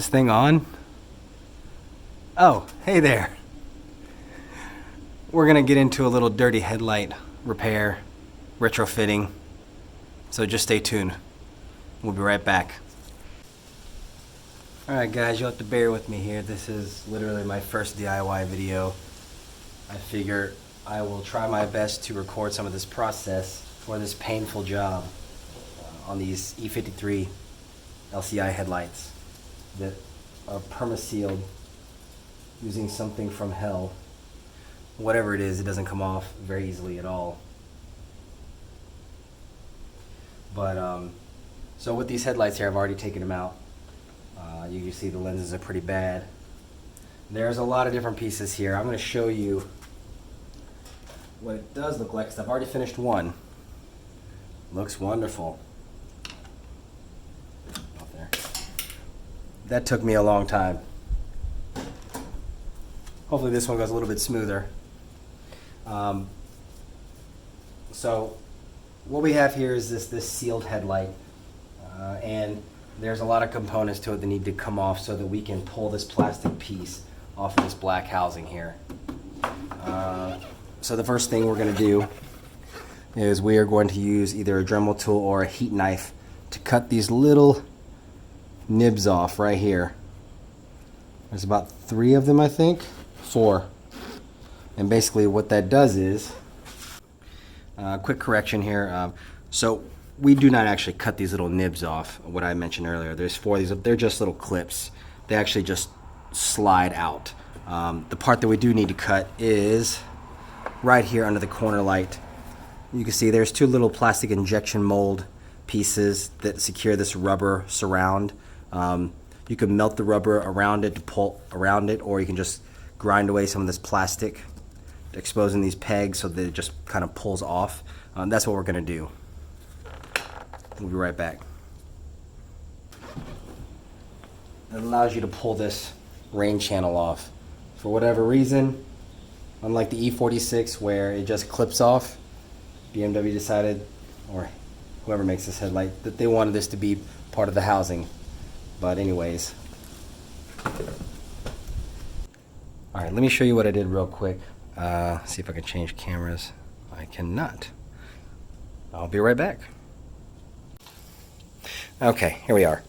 this thing on? Oh, hey there. We're gonna get into a little dirty headlight repair, retrofitting. So just stay tuned. We'll be right back. Alright guys, you'll have to bear with me here. This is literally my first DIY video. I figure I will try my best to record some of this process for this painful job on these E53 LCI headlights that are permasealed using something from hell. Whatever it is, it doesn't come off very easily at all. But so with these headlights here, I've already taken them out. You can see the lenses are pretty bad. There's a lot of different pieces here. I'm going to show you what it does look like, because I've already finished one. Looks wonderful. Up there. That took me a long time. Hopefully this one goes a little bit smoother. So what we have here is this sealed headlight, and there's a lot of components to it that need to come off so that we can pull this plastic piece off of this black housing here. So the first thing we're going to do is we are going to use either a Dremel tool or a heat knife to cut these little nibs off right here. There's about 3 of them, I think. 4. And basically what that does is, quick correction here, so we do not actually cut these little nibs off, what I mentioned earlier. There's 4 of these, they're just little clips. They actually just slide out. The part that we do need to cut is right here under the corner light. You can see there's 2 little plastic injection mold pieces that secure this rubber surround. You can melt the rubber around it to pull around it, or you can just grind away some of this plastic, exposing these pegs so that it just kind of pulls off. That's what we're going to do. We'll be right back. It allows you to pull this rain channel off. For whatever reason, unlike the E46 where it just clips off, BMW decided, or whoever makes this headlight, that they wanted this to be part of the housing. But anyways. Alright, let me show you what I did real quick. See if I can change cameras. I cannot. I'll be right back. Okay, here we are.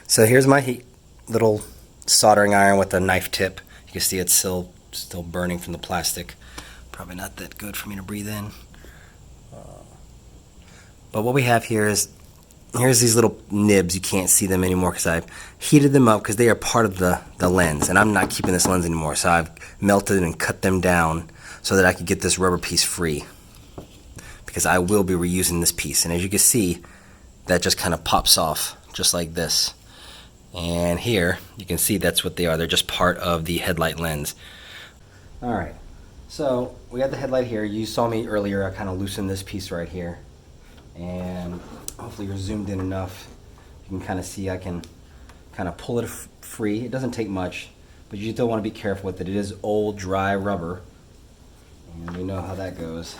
So here's my little soldering iron with a knife tip. You can see it's still burning from the plastic. Probably not that good for me to breathe in. But what we have here is, here's these little nibs. You can't see them anymore because I've heated them up because they are part of the lens, and I'm not keeping this lens anymore. So I've melted and cut them down so that I could get this rubber piece free, because I will be reusing this piece. And as you can see, that just kind of pops off just like this. And here you can see that's what they are. They're just part of the headlight lens. Alright, so we have the headlight here. You saw me earlier, I kind of loosened this piece right here, and hopefully you're zoomed in enough. You can kind of see I can kind of pull it free. It doesn't take much, but you still want to be careful with it. It is old, dry rubber, and we know how that goes.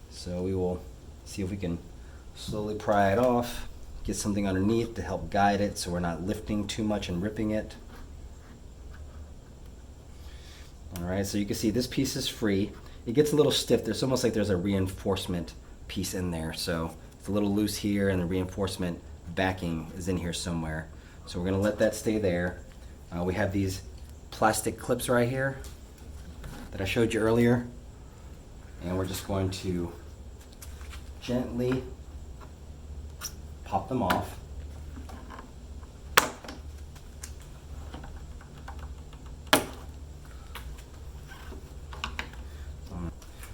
So we will see if we can slowly pry it off, get something underneath to help guide it so we're not lifting too much and ripping it. Alright, so you can see this piece is free. It gets a little stiff. There's almost like there's a reinforcement piece in there. So it's a little loose here, and the reinforcement backing is in here somewhere. So we're going to let that stay there. We have these plastic clips right here that I showed you earlier. And we're just going to gently pop them off.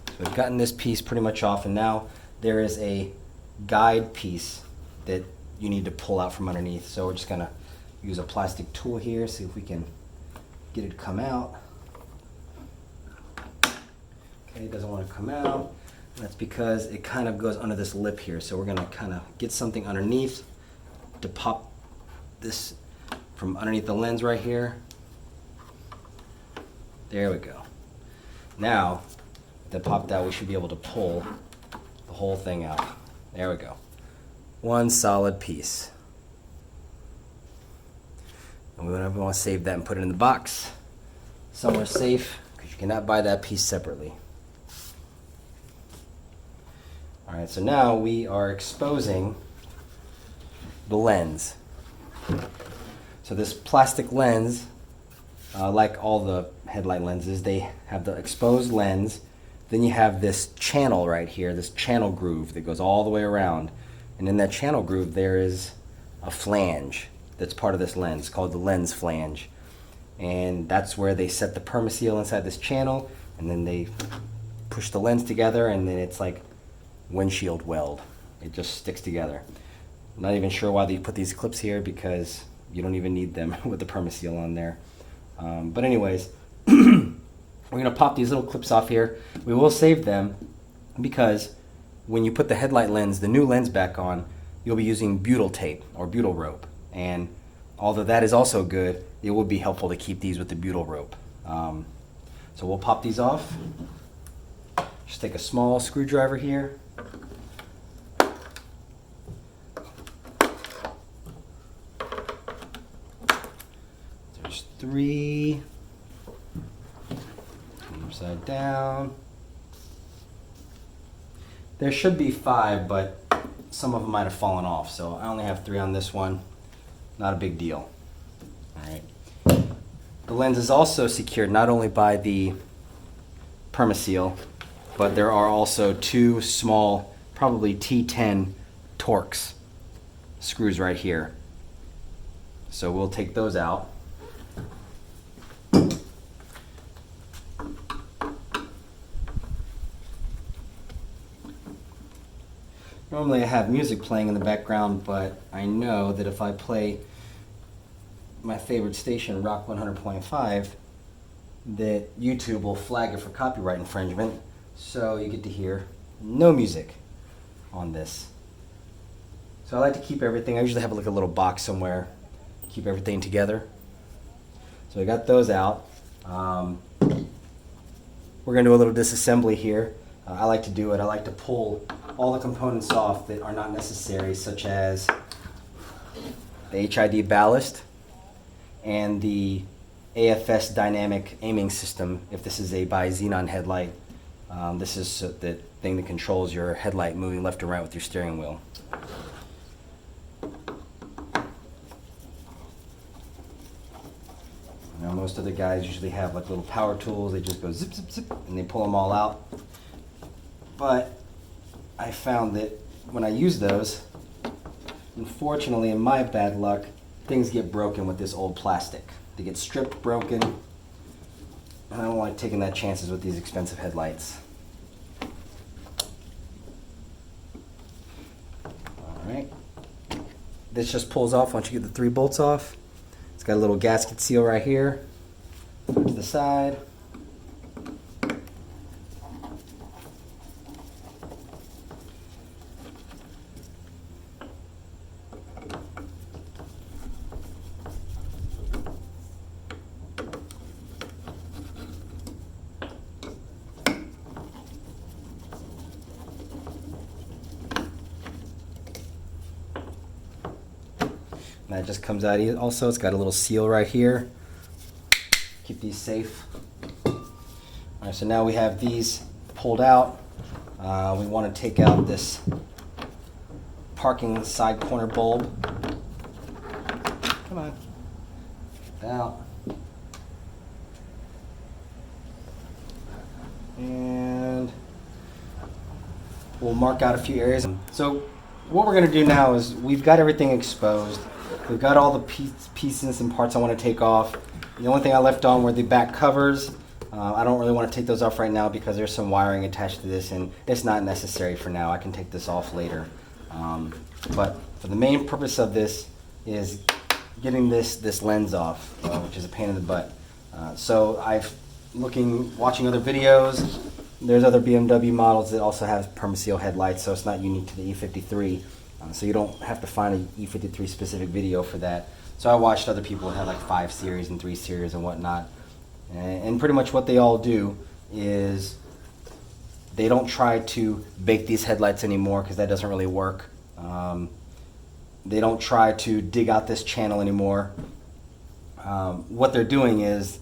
So we've gotten this piece pretty much off, and now there is a guide piece that you need to pull out from underneath. So we're just going to use a plastic tool here, see if we can get it to come out. Okay, it doesn't want to come out. That's because it kind of goes under this lip here. So we're going to kind of get something underneath to pop this from underneath the lens right here. There we go. Now that popped out, we should be able to pull the whole thing out. There we go. One solid piece. And we want to save that and put it in the box somewhere safe, because you cannot buy that piece separately. Alright, so now we are exposing the lens. So this plastic lens, like all the headlight lenses, they have the exposed lens. Then you have this channel right here, this channel groove that goes all the way around. And in that channel groove there is a flange that's part of this lens called the lens flange. And that's where they set the permaseal inside this channel, and then they push the lens together, and then it's like windshield weld. It just sticks together. I'm not even sure why they put these clips here, because you don't even need them with the permaseal on there. But anyways, we're going to pop these little clips off here. We will save them, because when you put the headlight lens, the new lens back on, you'll be using butyl tape or butyl rope. And although that is also good, it would be helpful to keep these with the butyl rope. So we'll pop these off. Just take a small screwdriver here. There's 3. Upside down. There should be 5, but some of them might have fallen off, so I only have 3 on this one. Not a big deal. Alright. The lens is also secured not only by the permaseal, but there are also 2 small, probably T10 Torx screws right here. So we'll take those out. Normally I have music playing in the background, but I know that if I play my favorite station, Rock 100.5, that YouTube will flag it for copyright infringement, so you get to hear no music on this. So I like to keep everything, I usually have like a little box somewhere, keep everything together. So I got those out. We're going to do a little disassembly here. I like to do it. I like to pull all the components off that are not necessary, such as the HID ballast and the AFS Dynamic aiming system. If this is a Bixenon headlight, this is the thing that controls your headlight moving left and right with your steering wheel. Now, most other guys usually have like little power tools. They just go zip, zip, zip, and they pull them all out. But I found that when I use those, unfortunately, in my bad luck, things get broken with this old plastic. They get stripped, broken, and I don't like taking that chances with these expensive headlights. Alright. This just pulls off once you get the 3 bolts off. It's got a little gasket seal right here. To the side. That just comes out. Also, it's got a little seal right here. Keep these safe. Alright, so now we have these pulled out. We want to take out this parking side corner bulb. Come on. Get out. And we'll mark out a few areas. So what we're going to do now is we've got everything exposed. We've got all the pieces and parts I want to take off. The only thing I left on were the back covers. I don't really want to take those off right now because there's some wiring attached to this and it's not necessary for now. I can take this off later. But for the main purpose of this is getting this lens off, which is a pain in the butt. So watching other videos, there's other BMW models that also have permaseal headlights, so it's not unique to the E53. So you don't have to find an E53 specific video for that. So I watched other people that had like 5 series and 3 series and whatnot. And pretty much what they all do is they don't try to bake these headlights anymore because that doesn't really work. They don't try to dig out this channel anymore. what they're doing is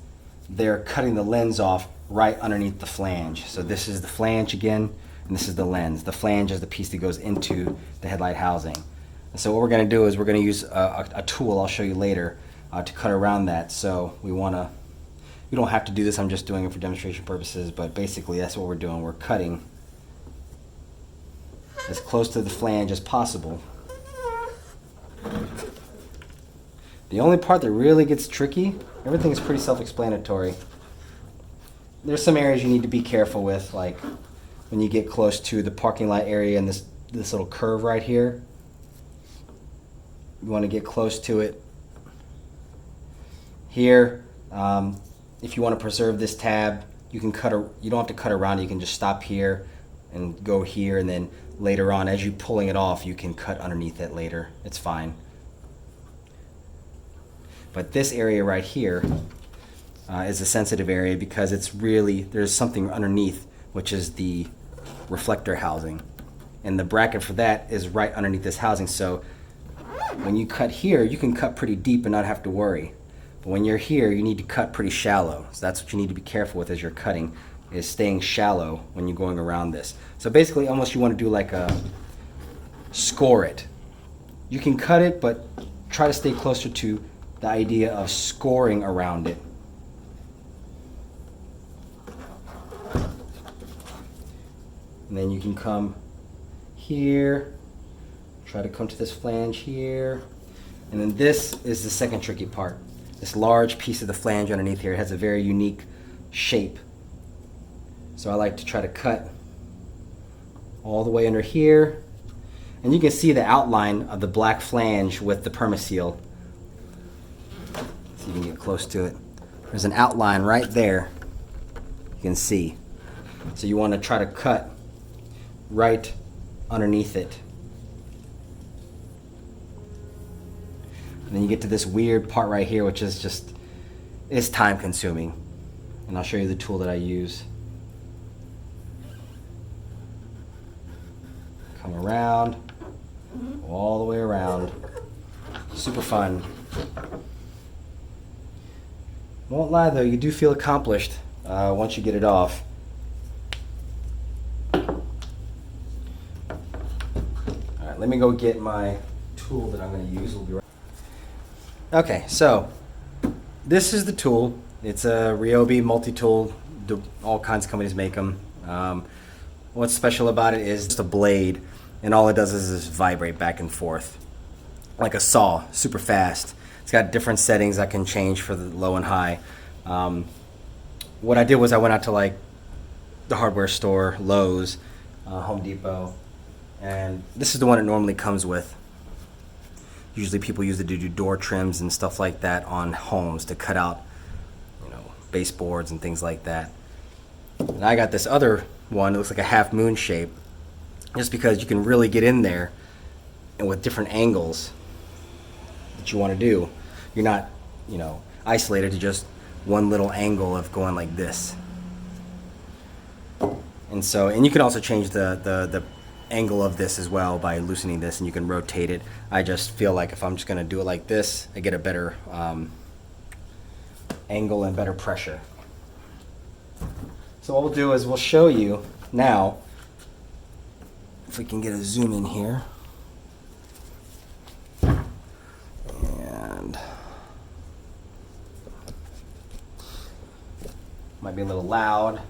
they're cutting the lens off right underneath the flange. So this is the flange again, and this is the lens. The flange is the piece that goes into the headlight housing. And so what we're going to do is we're going to use a tool I'll show you later to cut around that. So we don't have to do this, I'm just doing it for demonstration purposes, but basically that's what we're doing. We're cutting as close to the flange as possible. The only part that really gets tricky, everything is pretty self-explanatory. There's some areas you need to be careful with, like when you get close to the parking lot area and this little curve right here. You want to get close to it. Here, if you want to preserve this tab, you can you don't have to cut around it, you can just stop here and go here, and then later on, as you're pulling it off, you can cut underneath it later. It's fine. But this area right here is a sensitive area because there's something underneath, which is the reflector housing. And the bracket for that is right underneath this housing. So when you cut here, you can cut pretty deep and not have to worry. But when you're here, you need to cut pretty shallow. So that's what you need to be careful with as you're cutting, is staying shallow when you're going around this. So basically, almost you want to do like score it. You can cut it, but try to stay closer to the idea of scoring around it. And then you can come here, try to come to this flange here. And then this is the second tricky part. This large piece of the flange underneath here, it has a very unique shape. So I like to try to cut all the way under here. And you can see the outline of the black flange with the permaseal. See if you can get close to it. There's an outline right there. You can see. So you want to try to cut right underneath it. And then you get to this weird part right here, which is it's time consuming. And I'll show you the tool that I use. Come around, all the way around. Super fun. Won't lie though, you do feel accomplished once you get it off. Alright, let me go get my tool that I'm going to use. We'll be right. Okay, so this is the tool. It's a Ryobi multi-tool. All kinds of companies make them. What's special about it is just a blade, and all it does is just vibrate back and forth like a saw, super fast. It's got different settings I can change for the low and high. What I did was I went out to like the hardware store, Lowe's, Home Depot, and this is the one it normally comes with. Usually people use it to do door trims and stuff like that on homes to cut out, baseboards and things like that. And I got this other one, it looks like a half moon shape, just because you can really get in there and with different angles that you want to do. You're not, isolated to just one little angle of going like this. And you can also change the angle of this as well by loosening this, and you can rotate it. I just feel like if I'm just going to do it like this, I get a better angle and better pressure. So what we'll do is we'll show you now, if we can get a zoom in here. And might be a little loud.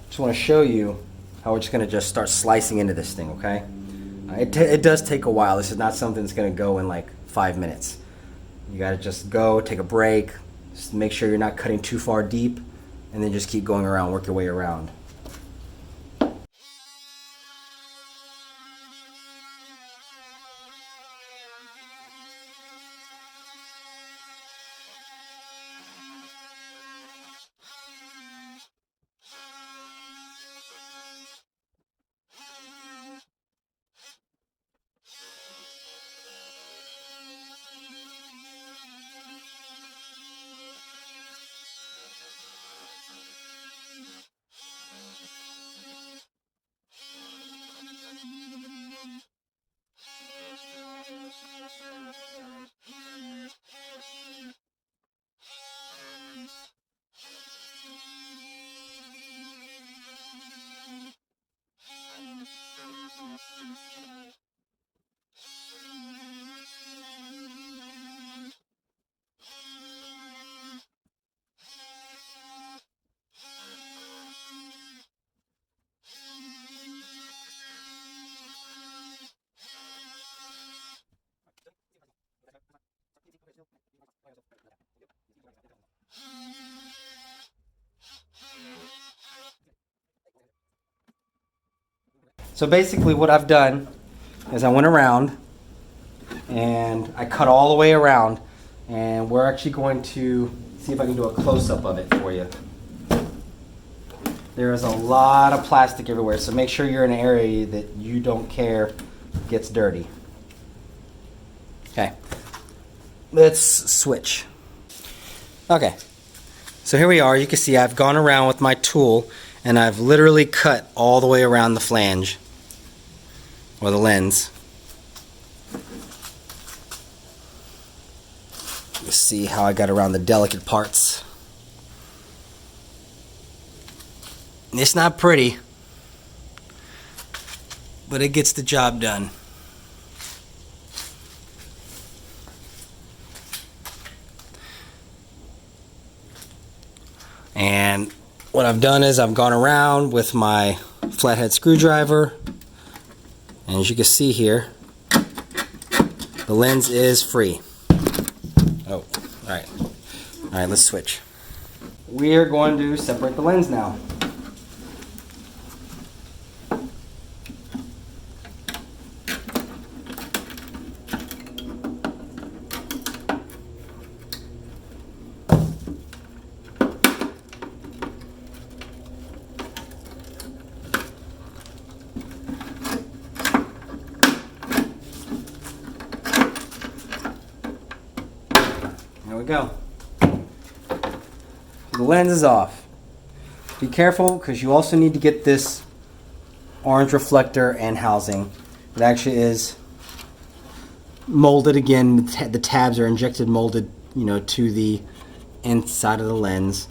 Just want to show you how we're just going to start slicing into this thing, okay? It does take a while. This is not something that's going to go in like 5 minutes. You got to just go, take a break, just make sure you're not cutting too far deep, and then just keep going around, work your way around. So basically what I've done is I went around and I cut all the way around, and we're actually going to see if I can do a close-up of it for you. There is a lot of plastic everywhere, so make sure you're in an area that you don't care gets dirty. Okay, let's switch. Okay, so here we are. You can see I've gone around with my tool and I've literally cut all the way around the flange or the lens. You see how I got around the delicate parts. It's not pretty, but it gets the job done. And what I've done is I've gone around with my flathead screwdriver, and as you can see here, the lens is free. Oh, alright. Alright, let's switch. We are going to separate the lens now. There we go. The lens is off. Be careful, because you also need to get this orange reflector and housing. It actually is molded again. The tabs are injected molded, you know, to the inside of the lens.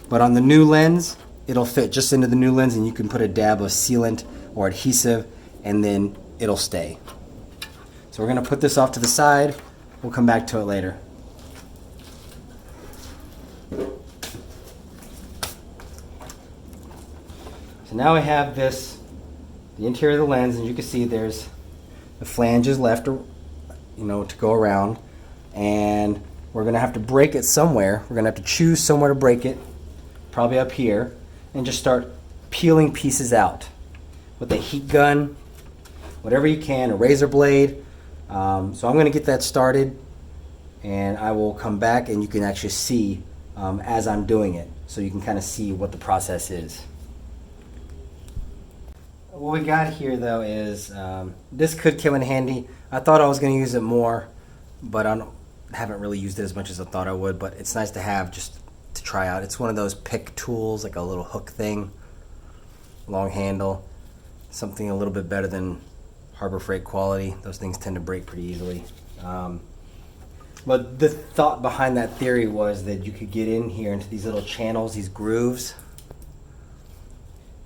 But on the new lens, it'll fit just into the new lens, and you can put a dab of sealant or adhesive, and then it'll stay. So we're going to put this off to the side. We'll come back to it later. So now we have this, the interior of the lens, and you can see there's the flanges left, you know, to go around, and we're going to have to break it somewhere. We're going to have to choose somewhere to break it, probably up here, and just start peeling pieces out with a heat gun, whatever you can, a razor blade. So I'm going to get that started, and I will come back and you can actually see as I'm doing it, so you can kind of see what the process is. What we got here though is, this could come in handy. I thought I was going to use it more, but I haven't really used it as much as I thought I would, but it's nice to have just to try out. It's one of those pick tools, like a little hook thing, long handle, something a little bit better than Harbor Freight quality. Those things tend to break pretty easily. But the thought behind that theory was that you could get in here into these little channels, these grooves,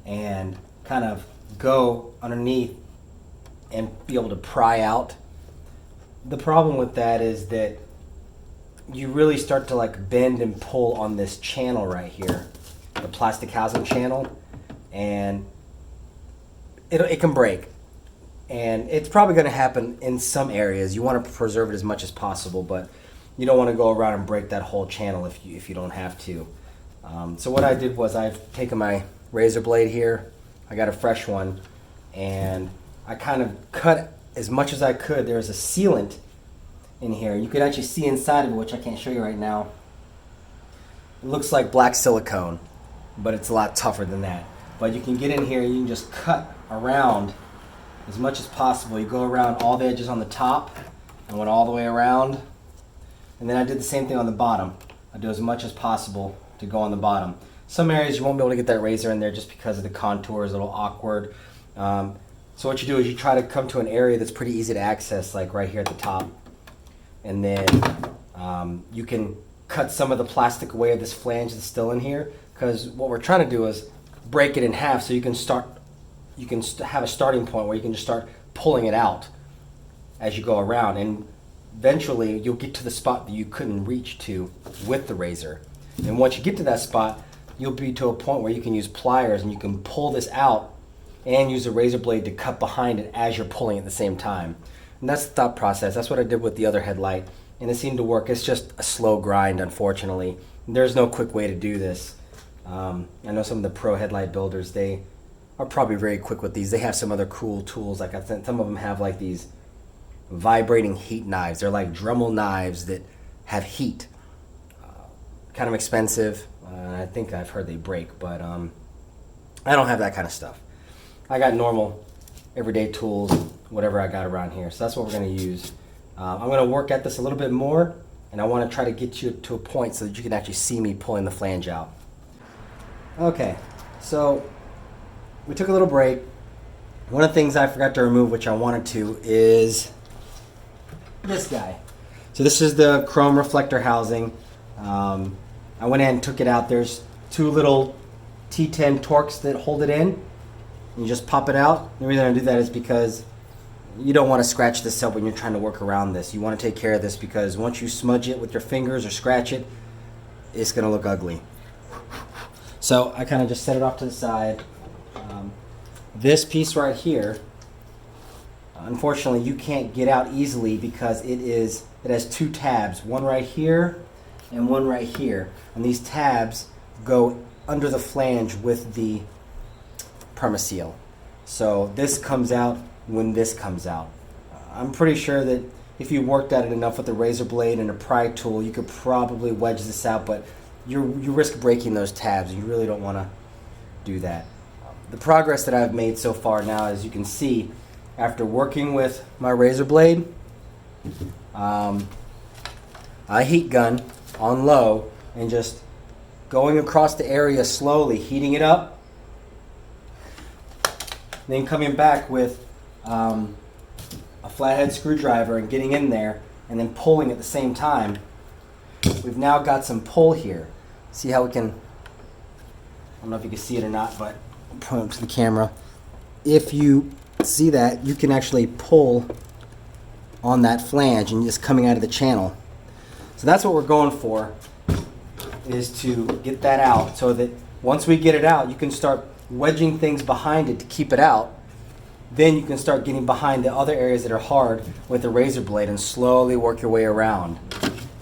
and kind of go underneath and be able to pry out. The problem with that is that you really start to like bend and pull on this channel right here, the plastic housing channel, and it can break. And it's probably going to happen in some areas. You want to preserve it as much as possible, but you don't want to go around and break that whole channel if you don't have to. So what I did was I've taken my razor blade here. I got a fresh one, and I kind of cut as much as I could. There's a sealant in here. You could actually see inside of it, which I can't show you right now. It looks like black silicone, but it's a lot tougher than that. But you can get in here and you can just cut around as much as possible. You go around all the edges on the top and went all the way around. And then I did the same thing on the bottom. I do as much as possible to go on the bottom. Some areas you won't be able to get that razor in there just because of the contour is a little awkward. So what you do is you try to come to an area that's pretty easy to access, like right here at the top. And then you can cut some of the plastic away of this flange that's still in here, because what we're trying to do is break it in half so you can have a starting point where you can just start pulling it out as you go around, and eventually you'll get to the spot that you couldn't reach to with the razor. And once you get to that spot, you'll be to a point where you can use pliers and you can pull this out and use a razor blade to cut behind it as you're pulling at the same time. And that's the thought process. That's what I did with the other headlight, and it seemed to work. It's just a slow grind, unfortunately. There's no quick way to do this. I know some of the pro headlight builders, they are probably very quick with these. They have some other cool tools. Like some of them have like these vibrating heat knives. They're like Dremel knives that have heat. Kind of expensive. I think I've heard they break, but I don't have that kind of stuff. I got normal, everyday tools, whatever I got around here. So that's what we're going to use. I'm going to work at this a little bit more, and I want to try to get you to a point so that you can actually see me pulling the flange out. Okay, so we took a little break. One of the things I forgot to remove, which I wanted to, is this guy. So this is the chrome reflector housing. I went in and took it out. There's two little T10 Torx that hold it in. You just pop it out. The reason I do that is because you don't want to scratch this up when you're trying to work around this. You want to take care of this because once you smudge it with your fingers or scratch it, it's going to look ugly. So I kind of just set it off to the side. This piece right here, unfortunately, you can't get out easily because it has two tabs, one right here and one right here. And these tabs go under the flange with the permaseal. So this comes out when this comes out. I'm pretty sure that if you worked at it enough with a razor blade and a pry tool, you could probably wedge this out, but you risk breaking those tabs, and you really don't want to do that. The progress that I've made so far now, as you can see, after working with my razor blade, I heat gun on low and just going across the area slowly, heating it up, then coming back with a flathead screwdriver and getting in there and then pulling at the same time. We've now got some pull here. See how we can, I don't know if you can see it or not, but I'll point it up to the camera. If you see that, you can actually pull on that flange and just coming out of the channel. So that's what we're going for, is to get that out so that once we get it out, you can start wedging things behind it to keep it out. Then you can start getting behind the other areas that are hard with the razor blade and slowly work your way around.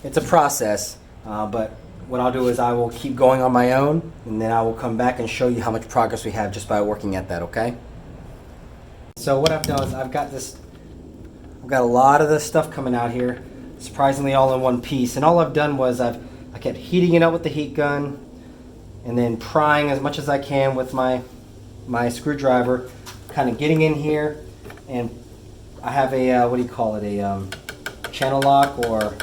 It's a process, but what I'll do is I will keep going on my own, and then I will come back and show you how much progress we have just by working at that, okay? So what I've done is I've got a lot of this stuff coming out here, surprisingly all in one piece. And all I've done was I kept heating it up with the heat gun and then prying as much as I can with my screwdriver, kind of getting in here. And I have a, what do you call it, a channel lock or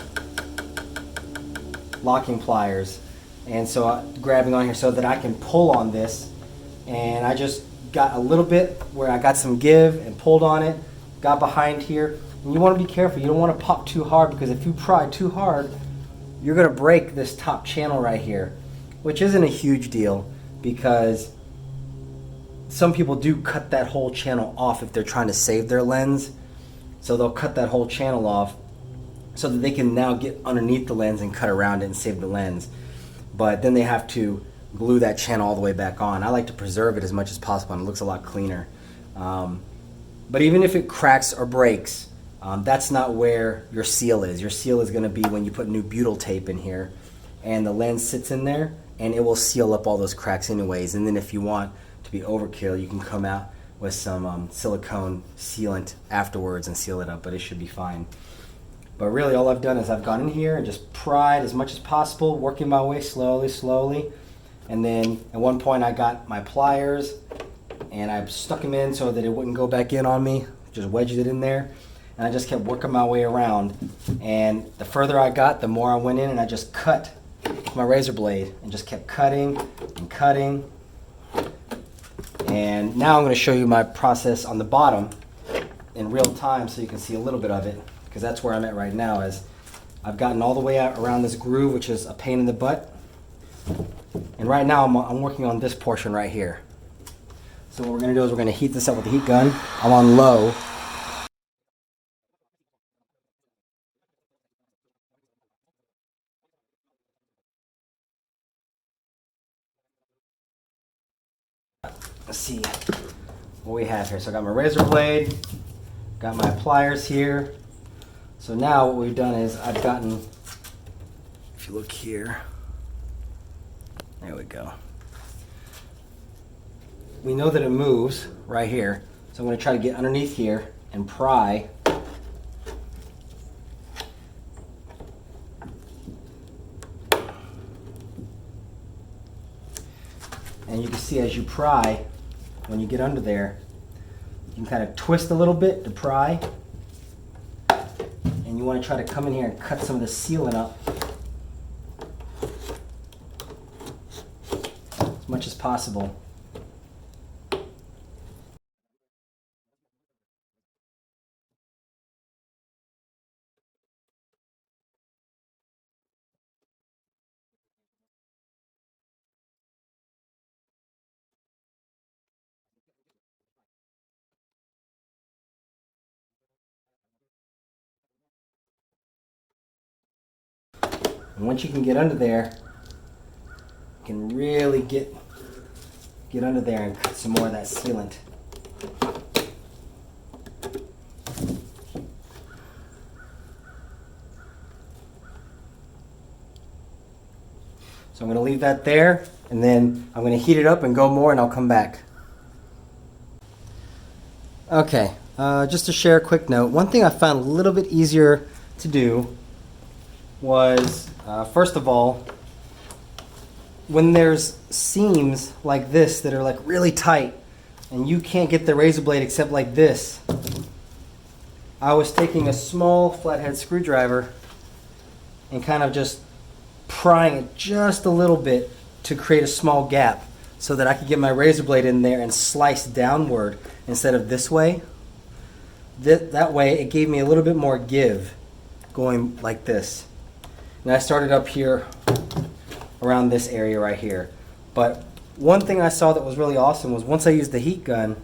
locking pliers. And so grabbing on here so that I can pull on this. And I just got a little bit where I got some give and pulled on it, got behind here. And you want to be careful. You don't want to pop too hard, because if you pry too hard, you're going to break this top channel right here, which isn't a huge deal because some people do cut that whole channel off if they're trying to save their lens. So they'll cut that whole channel off so that they can now get underneath the lens and cut around it and save the lens. But then they have to glue that channel all the way back on. I like to preserve it as much as possible, and it looks a lot cleaner. But even if it cracks or breaks, that's not where your seal is. Your seal is going to be when you put new butyl tape in here and the lens sits in there, and it will seal up all those cracks anyways. And then if you want to be overkill, you can come out with some silicone sealant afterwards and seal it up, but it should be fine. But really all I've done is I've gone in here and just pried as much as possible, working my way slowly. And then at one point I got my pliers and I stuck them in so that it wouldn't go back in on me, just wedged it in there. And I just kept working my way around. And the further I got, the more I went in and I just cut with my razor blade and just kept cutting and cutting. And now I'm going to show you my process on the bottom in real time so you can see a little bit of it, because that's where I'm at right now. Is I've gotten all the way out around this groove, which is a pain in the butt. And right now I'm working on this portion right here. So what we're going to do is we're going to heat this up with the heat gun. I'm on low. Let's see what we have here. So I got my razor blade, got my pliers here. So now what we've done is I've gotten, if you look here, there we go. we know that it moves right here. So I'm going to try to get underneath here and pry. And you can see as you pry, when you get under there, you can kind of twist a little bit to pry. And you want to try to come in here and cut some of the sealant up as much as possible. And once you can get under there, you can really get under there and cut some more of that sealant. So I'm going to leave that there, and then I'm going to heat it up and go more, and I'll come back. Okay, just to share a quick note, one thing I found a little bit easier to do was, first of all, when there's seams like this that are like really tight and you can't get the razor blade except like this, I was taking a small flathead screwdriver and kind of just prying it just a little bit to create a small gap so that I could get my razor blade in there and slice downward instead of this way. That way it gave me a little bit more give going like this. And I started up here around this area right here. But one thing I saw that was really awesome was once I used the heat gun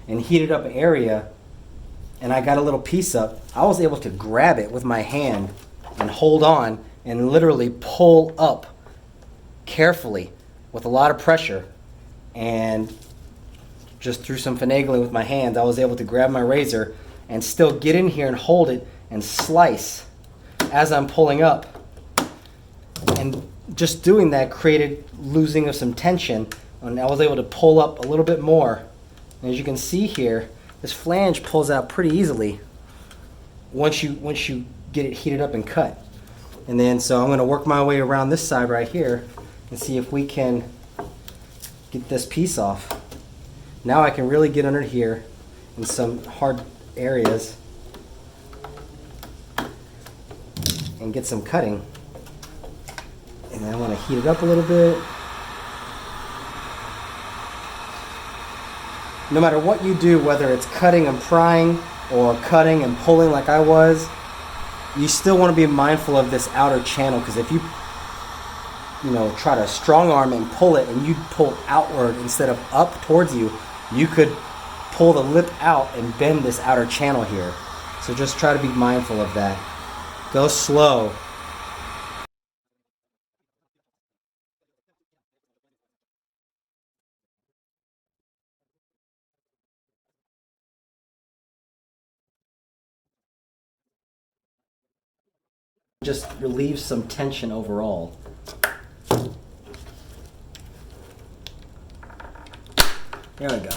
and heated up an area and I got a little piece up, I was able to grab it with my hand and hold on and literally pull up carefully with a lot of pressure, and just through some finagling with my hands I was able to grab my razor and still get in here and hold it and slice as I'm pulling up. And just doing that created losing of some tension, and I was able to pull up a little bit more. And as you can see here, this flange pulls out pretty easily once you get it heated up and cut. And then so I'm going to work my way around this side right here and see if we can get this piece off. Now I can really get under here in some hard areas and get some cutting. And then I want to heat it up a little bit. No matter what you do, whether it's cutting and prying or cutting and pulling like I was, you still want to be mindful of this outer channel, because if you try to strong arm and pull it and you pull outward instead of up towards you, you could pull the lip out and bend this outer channel here. So just try to be mindful of that. Go slow. Just relieves some tension overall. There we go.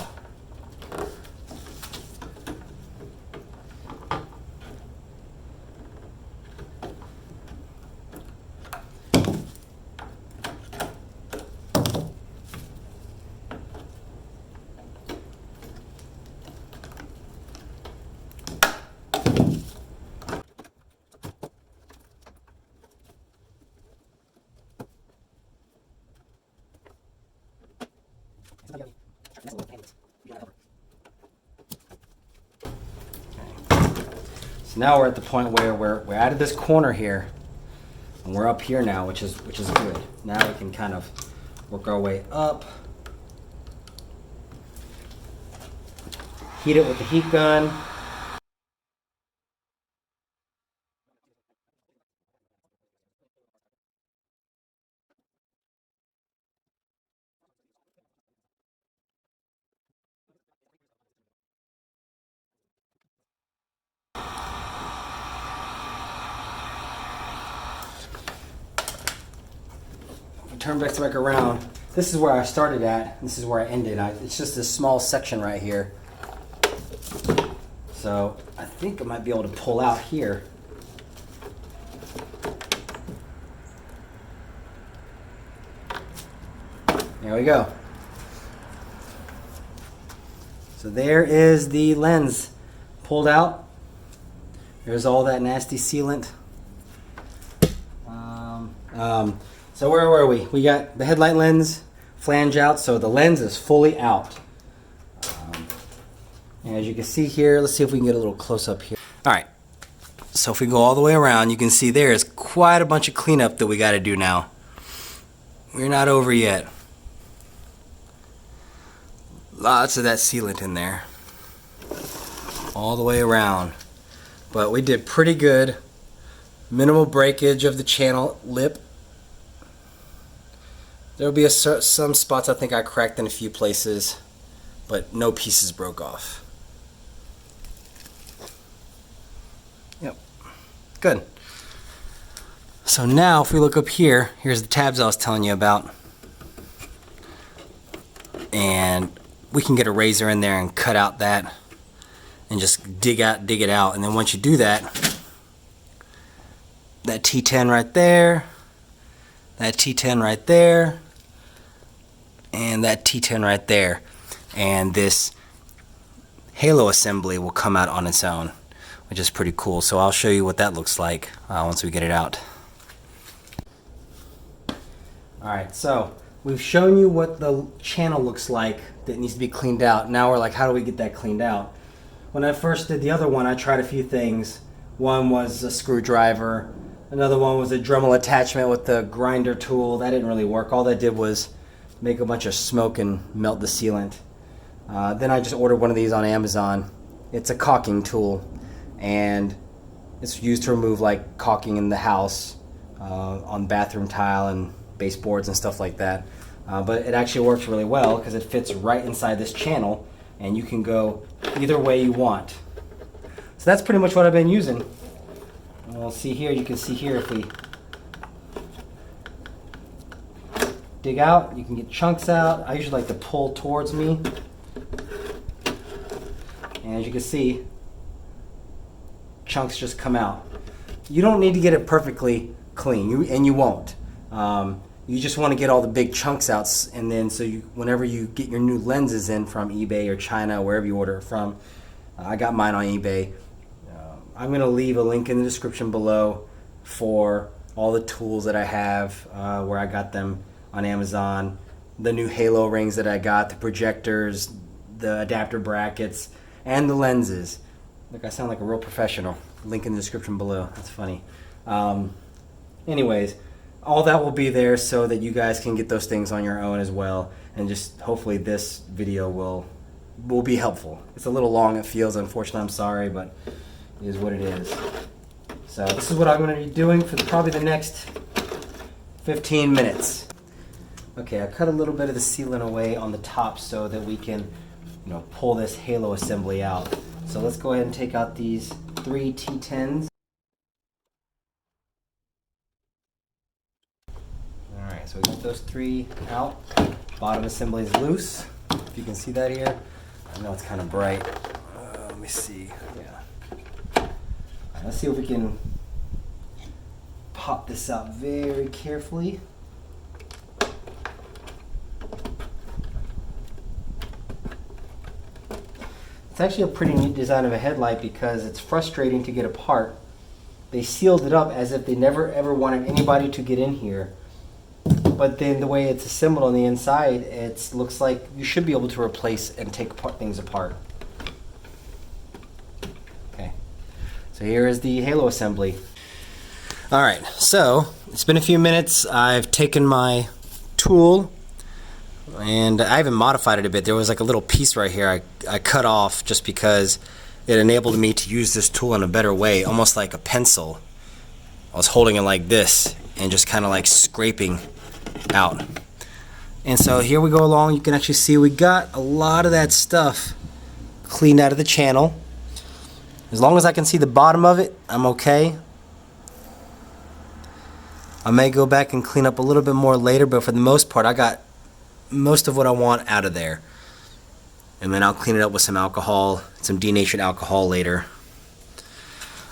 So now we're at the point where we're out of this corner here, and we're up here now, which is good. Now we can kind of work our way up. Heat it with the heat gun. Turn back around. this is where I started at. This is where I ended. It's just this small section right here. So I think I might be able to pull out here. There we go. So there is the lens pulled out. There's all that nasty sealant. So where were we? We got the headlight lens flange out, so the lens is fully out. And as you can see here, let's see if we can get a little close up here. All right, so if we go all the way around, you can see there's quite a bunch of cleanup that we got to do now. We're not over yet. Lots of that sealant in there. All the way around. But we did pretty good. Minimal breakage of the channel lip. There'll be some spots I think I cracked in a few places, but no pieces broke off. Yep, good. So now if we look up here, here's the tabs I was telling you about. And we can get a razor in there and cut out that and just dig it out. And then once you do that, that T10 right there, that T10 right there, and that T10 right there, and this halo assembly will come out on its own, which is pretty cool. So I'll show you what that looks like once we get it out. Alright, so we've shown you what the channel looks like that needs to be cleaned out. Now we're like, how do we get that cleaned out? When I first did the other one, I tried a few things. One was a screwdriver. Another one was a Dremel attachment with the grinder tool. That didn't really work. All that did was make a bunch of smoke and melt the sealant. Then I just ordered one of these on Amazon. It's a caulking tool, and it's used to remove like caulking in the house on bathroom tile and baseboards and stuff like that. But it actually works really well because it fits right inside this channel, and you can go either way you want. So that's pretty much what I've been using. And we'll see here, you can see here if we dig out, you can get chunks out. I usually like to pull towards me. And as you can see, chunks just come out. You don't need to get it perfectly clean, and you won't. You just want to get all the big chunks out, and then so whenever you get your new lenses in from eBay or China, wherever you order it from, I got mine on eBay. I'm going to leave a link in the description below for all the tools that I have, where I got them on Amazon, the new halo rings that I got, the projectors, the adapter brackets, and the lenses. Look, I sound like a real professional. Link in the description below. That's funny. Anyways, all that will be there so that you guys can get those things on your own as well, and just hopefully this video will be helpful. It's a little long, it feels, unfortunately. I'm sorry, but it is what it is. So this is what I'm going to be doing for probably the next 15 minutes. Okay, I cut a little bit of the sealant away on the top so that we can, pull this halo assembly out. So let's go ahead and take out these 3 T10s. Alright, so we got those 3 out. Bottom assembly is loose, if you can see that here. I know it's kind of bright. Let me see. Yeah. Let's see if we can pop this out very carefully. It's actually a pretty neat design of a headlight because it's frustrating to get apart. They sealed it up as if they never ever wanted anybody to get in here. But then the way it's assembled on the inside, it looks like you should be able to replace and take things apart. Okay, so here is the halo assembly. Alright, so it's been a few minutes. I've taken my tool and I even modified it a bit. There was like a little piece right here I cut off just because it enabled me to use this tool in a better way, almost like a pencil. I was holding it like this and just kind of like scraping out. And so here we go along. You can actually see we got a lot of that stuff cleaned out of the channel. As long as I can see the bottom of it, I'm okay. I may go back and clean up a little bit more later, but for the most part I got most of what I want out of there. And then I'll clean it up with some alcohol, some denatured alcohol later.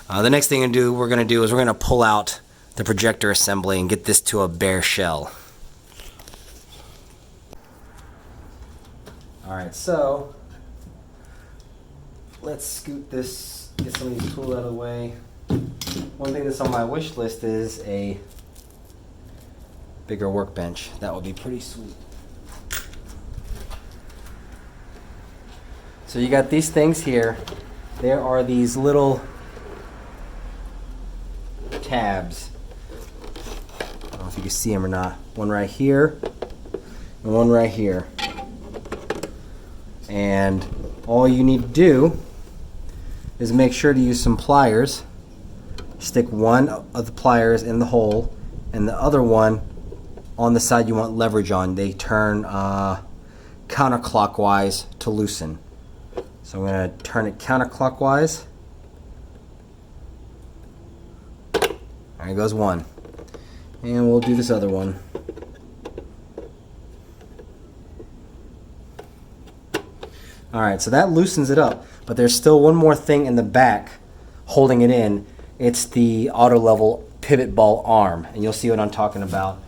The next thing we're going to do is we're going to pull out the projector assembly and get this to a bare shell. Alright, so let's scoot this, get some of these tools out of the way. One thing that's on my wish list is a bigger workbench. That would be pretty sweet. So you got these things here. There are these little tabs. I don't know if you can see them or not. One right here and one right here. And all you need to do is make sure to use some pliers. Stick one of the pliers in the hole and the other one on the side you want leverage on. They turn counterclockwise to loosen. So I'm going to turn it counterclockwise. There goes one. And we'll do this other one. Alright, so that loosens it up, but there's still one more thing in the back holding it in. It's the auto level pivot ball arm, and you'll see what I'm talking about.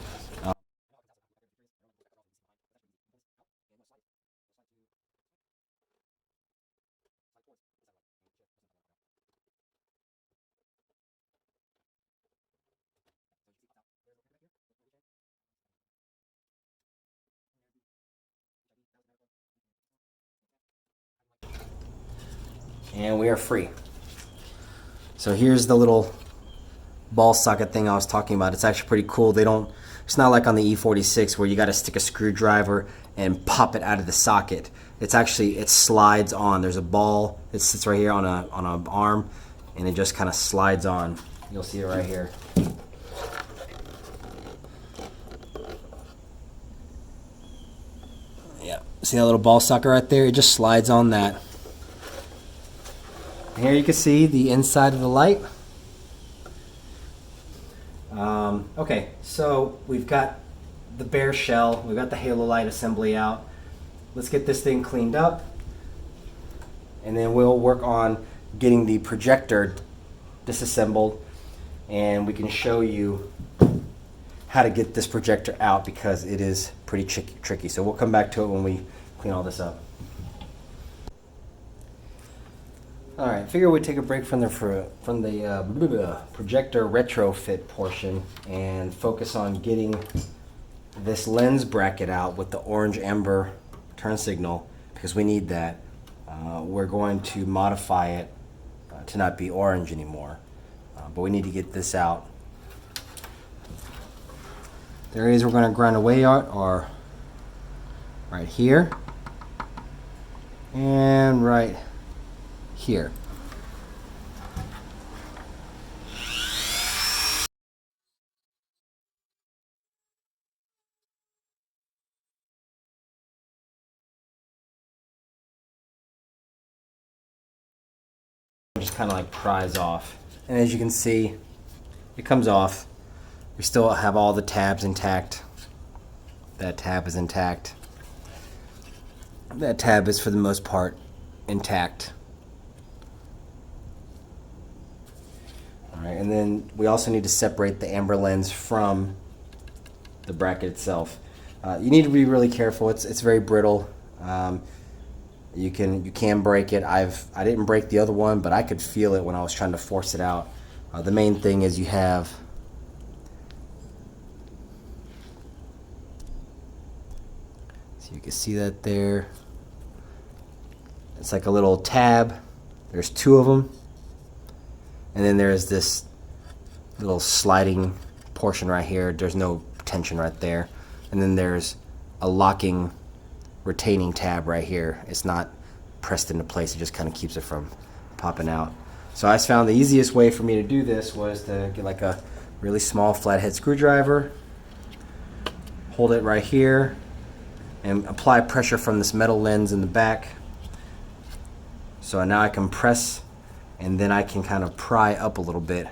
And we are free. So here's the little ball socket thing I was talking about. It's actually pretty cool. It's not like on the E46 where you got to stick a screwdriver and pop it out of the socket. It slides on. There's a ball. It sits right here on a arm, and it just kind of slides on. You'll see it right here. Yeah, see that little ball socket right there? It just slides on that. And here you can see the inside of the light. Okay, so we've got the bare shell, we've got the halo light assembly out. Let's get this thing cleaned up, and then we'll work on getting the projector disassembled, and we can show you how to get this projector out because it is pretty tricky. So we'll come back to it when we clean all this up. Alright, figure we'd take a break from the projector retrofit portion and focus on getting this lens bracket out with the orange amber turn signal because we need that. We're going to modify it to not be orange anymore, but we need to get this out. The areas we're going to grind away are right here and right here. Just kind of like pries off, and as you can see, it comes off. We still have all the tabs intact. That tab is intact. That tab is for the most part intact. Alright, and then we also need to separate the amber lens from the bracket itself. You need to be really careful. It's very brittle. You can break it. I didn't break the other one, but I could feel it when I was trying to force it out. The main thing is you have so you can see that there. It's like a little tab. There's two of them. And then there's this little sliding portion right here. There's no tension right there. And then there's a locking retaining tab right here. It's not pressed into place. It just kind of keeps it from popping out. So I found the easiest way for me to do this was to get like a really small flathead screwdriver, hold it right here, and apply pressure from this metal lens in the back. So now I can press, and then I can kind of pry up a little bit.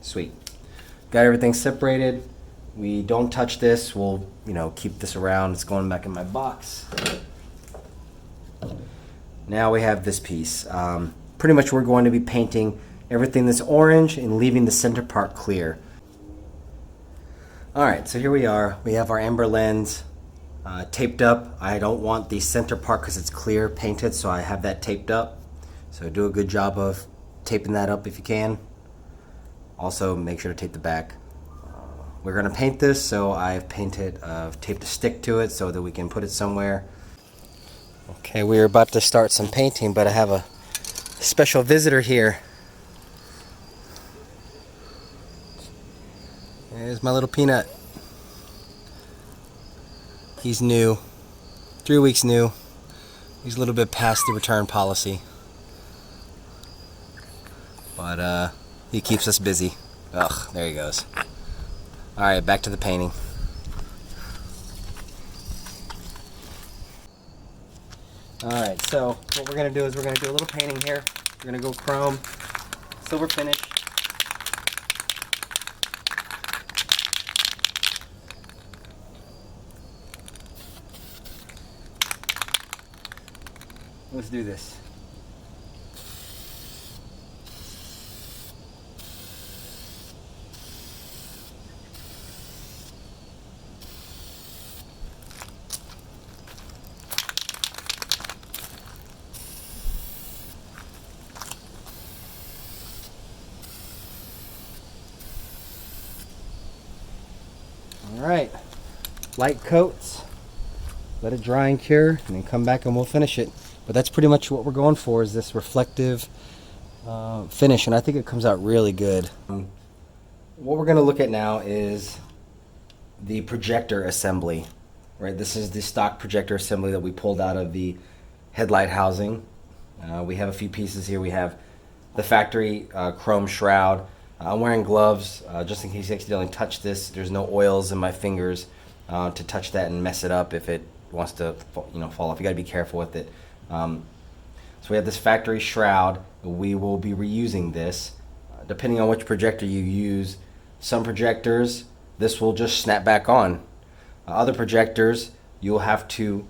Sweet. got everything separated. We don't touch this. We'll, keep this around. It's going back in my box. Now we have this piece. Pretty much we're going to be painting everything that's orange and leaving the center part clear. Alright, so here we are. We have our amber lens taped up. I don't want the center part because it's clear painted, so I have that taped up. So do a good job of taping that up if you can. Also make sure to tape the back. We're going to paint this, so I've taped a stick to it so that we can put it somewhere. Okay, we're about to start some painting, but I have a special visitor here. There's my little peanut. He's new. 3 weeks new. He's a little bit past the return policy. But he keeps us busy. Ugh, there he goes. Alright, back to the painting. Alright, so what we're going to do is we're going to do a little painting here. We're going to go chrome, silver finish. Let's do this. Alright, light coats, let it dry and cure, and then come back and we'll finish it. But that's pretty much what we're going for, is this reflective finish, and I think it comes out really good. What we're going to look at now is the projector assembly. Right, this is the stock projector assembly that we pulled out of the headlight housing. We have a few pieces here. We have the factory chrome shroud. I'm wearing gloves just in case you accidentally touch this. There's no oils in my fingers to touch that and mess it up if it wants to fall off. You got to be careful with it. So we have this factory shroud. We will be reusing this depending on which projector you use. Some projectors, this will just snap back on. Other projectors, you'll have to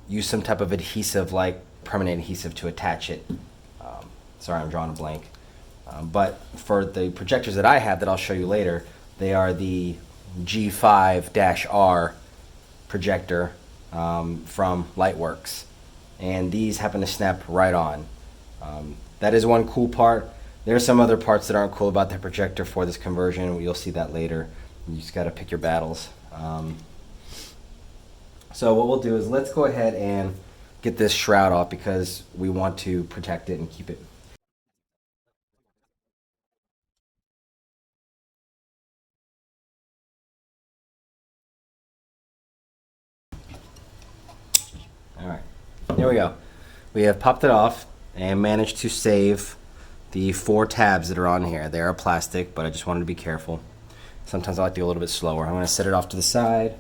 use some type of adhesive, like permanent adhesive, to attach it. Sorry, I'm drawing a blank. But for the projectors that I have that I'll show you later, they are the G5-R projector from Lightworks. And these happen to snap right on. That is one cool part. There are some other parts that aren't cool about the projector for this conversion. You'll see that later. You just got to pick your battles. So what we'll do is let's go ahead and get this shroud off because we want to protect it and keep it. Alright, there we go. We have popped it off and managed to save the 4 tabs that are on here. They are plastic, but I just wanted to be careful. Sometimes I like to go a little bit slower. I'm going to set it off to the side.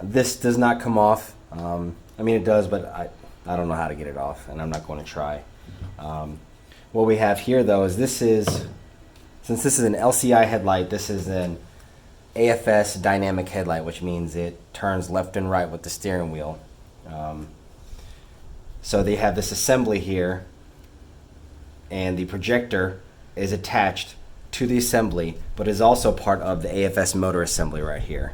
This does not come off. I mean, it does, but I don't know how to get it off, and I'm not going to try. What we have here, though, is since this is an LCI headlight, this is an AFS Dynamic headlight, which means it turns left and right with the steering wheel. So they have this assembly here, and the projector is attached to the assembly, but is also part of the AFS motor assembly right here.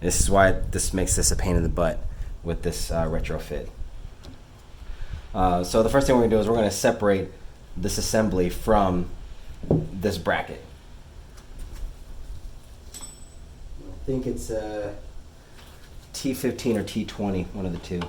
This is why this makes this a pain in the butt with this retrofit. So the first thing we're going to do is we're going to separate this assembly from this bracket. I think it's T15 or T20, one of the two.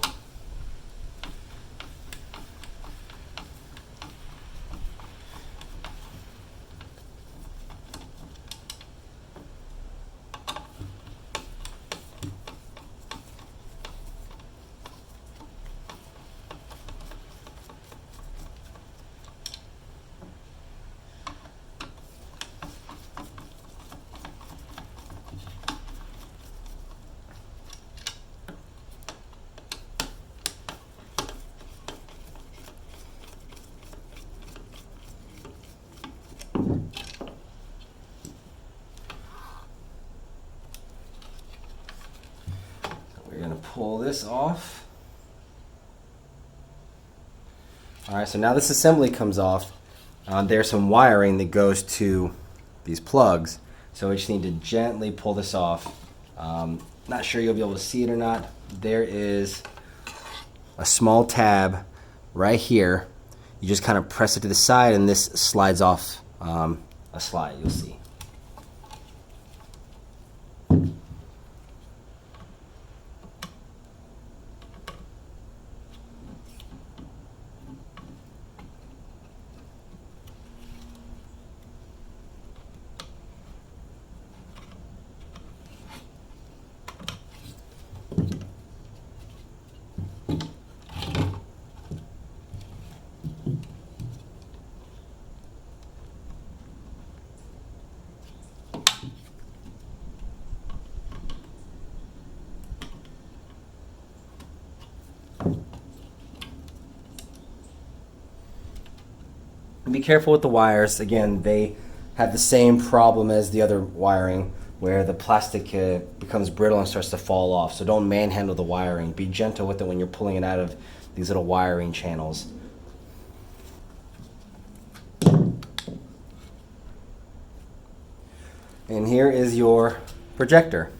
pull this off. Alright, so now this assembly comes off. There's some wiring that goes to these plugs, so we just need to gently pull this off. Not sure you'll be able to see it or not. There is a small tab right here. You just kind of press it to the side and this slides off a slide, you'll see. Be careful with the wires. Again, they have the same problem as the other wiring where the plastic becomes brittle and starts to fall off. So don't manhandle the wiring. Be gentle with it when you're pulling it out of these little wiring channels. And here is your projector.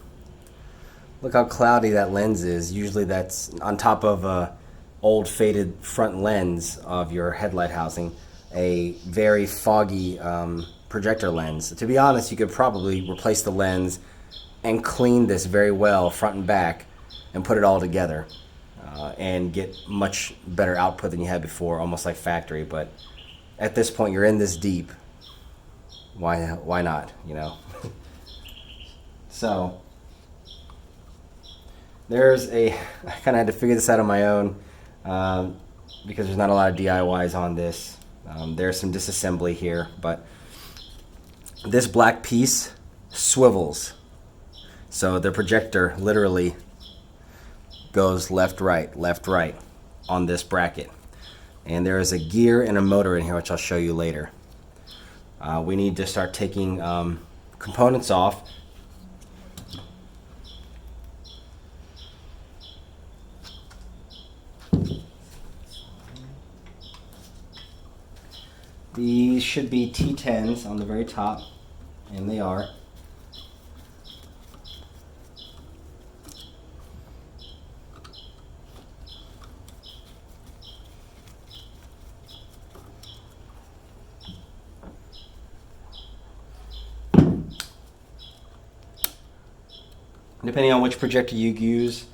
Look how cloudy that lens is. Usually that's on top of a old faded front lens of your headlight housing. A very foggy projector lens. To be honest, you could probably replace the lens and clean this very well front and back and put it all together and get much better output than you had before, almost like factory. But at this point, you're in this deep. Why not, you know? So there's I kind of had to figure this out on my own because there's not a lot of DIYs on this. There's some disassembly here, but this black piece swivels. So the projector literally goes left, right on this bracket. And there is a gear and a motor in here, which I'll show you later. We need to start taking components off. These should be T10s on the very top, and they are. Depending on which projector you use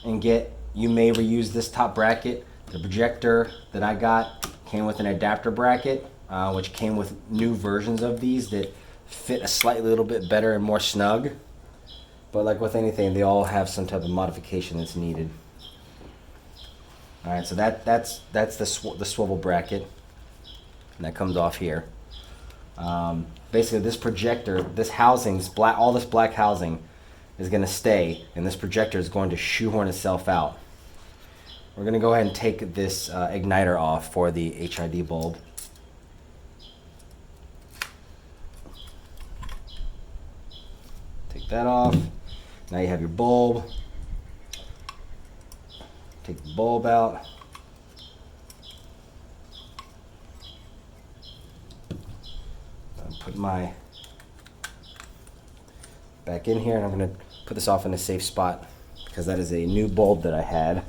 and get, you may reuse this top bracket. The projector that I got came with an adapter bracket, which came with new versions of these that fit a slightly little bit better and more snug. But like with anything, they all have some type of modification that's needed. All right, so that's the swivel bracket, and that comes off here. Basically, this projector, this housing's black, all this black housing is going to stay, and this projector is going to shoehorn itself out. We're going to go ahead and take this igniter off for the HID bulb. Take that off. Now you have your bulb. Take the bulb out. Put my back in here, and I'm going to put this off in a safe spot because that is a new bulb that I had.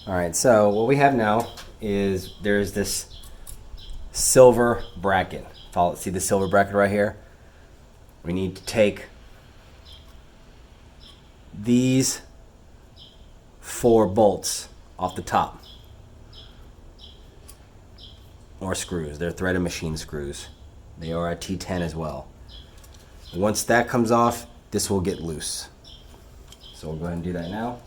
Alright, so what we have now is there's this silver bracket. See the silver bracket right here? We need to take these 4 bolts off the top. Or screws. They're threaded machine screws. They are a T10 as well. Once that comes off, this will get loose. So we'll go ahead and do that now.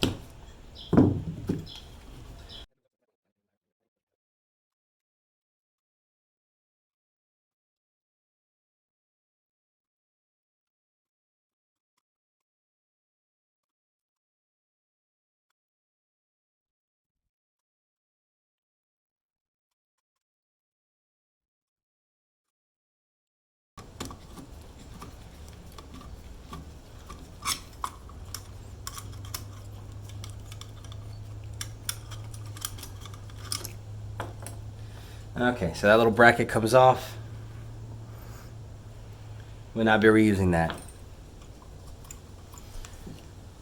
Okay, so that little bracket comes off. We'll not be reusing that.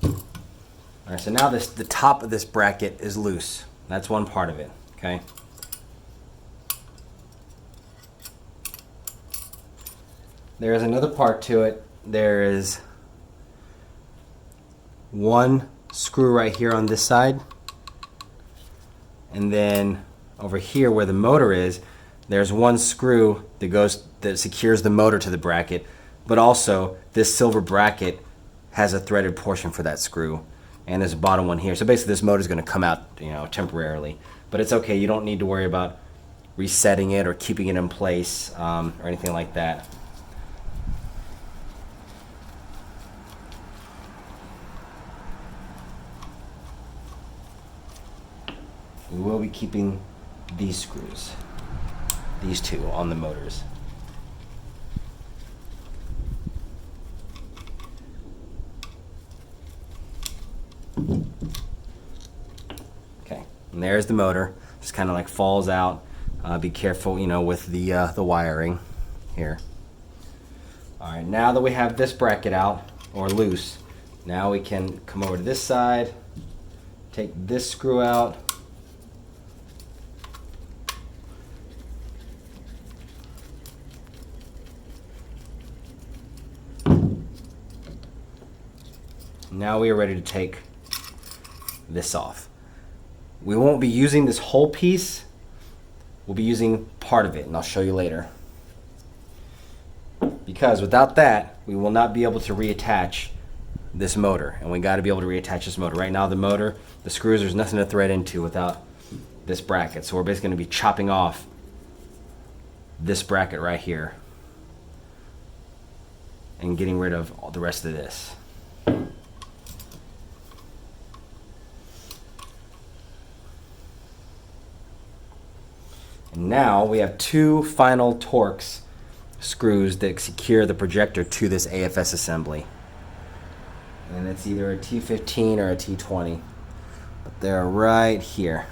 All right, so now the top of this bracket is loose. That's one part of it, okay? There is another part to it. There is one screw right here on this side, and then over here where the motor is, there's one screw that secures the motor to the bracket, but also this silver bracket has a threaded portion for that screw, and there's a bottom one here. So basically this motor is going to come out, temporarily, but it's okay. You don't need to worry about resetting it or keeping it in place or anything like that. We will be keeping these screws, these two on the motors. Okay, and there's the motor. Just kind of like falls out. Be careful, with the wiring here. All right, now that we have this bracket out or loose, now we can come over to this side, take this screw out. Now we are ready to take this off. We won't be using this whole piece. We'll be using part of it, and I'll show you later. Because without that, we will not be able to reattach this motor, and we got to be able to reattach this motor. Right now the motor, the screws, there's nothing to thread into without this bracket. So we're basically going to be chopping off this bracket right here and getting rid of all the rest of this. And now we have two final Torx screws that secure the projector to this AFS assembly. And it's either a T15 or a T20, but they're right here.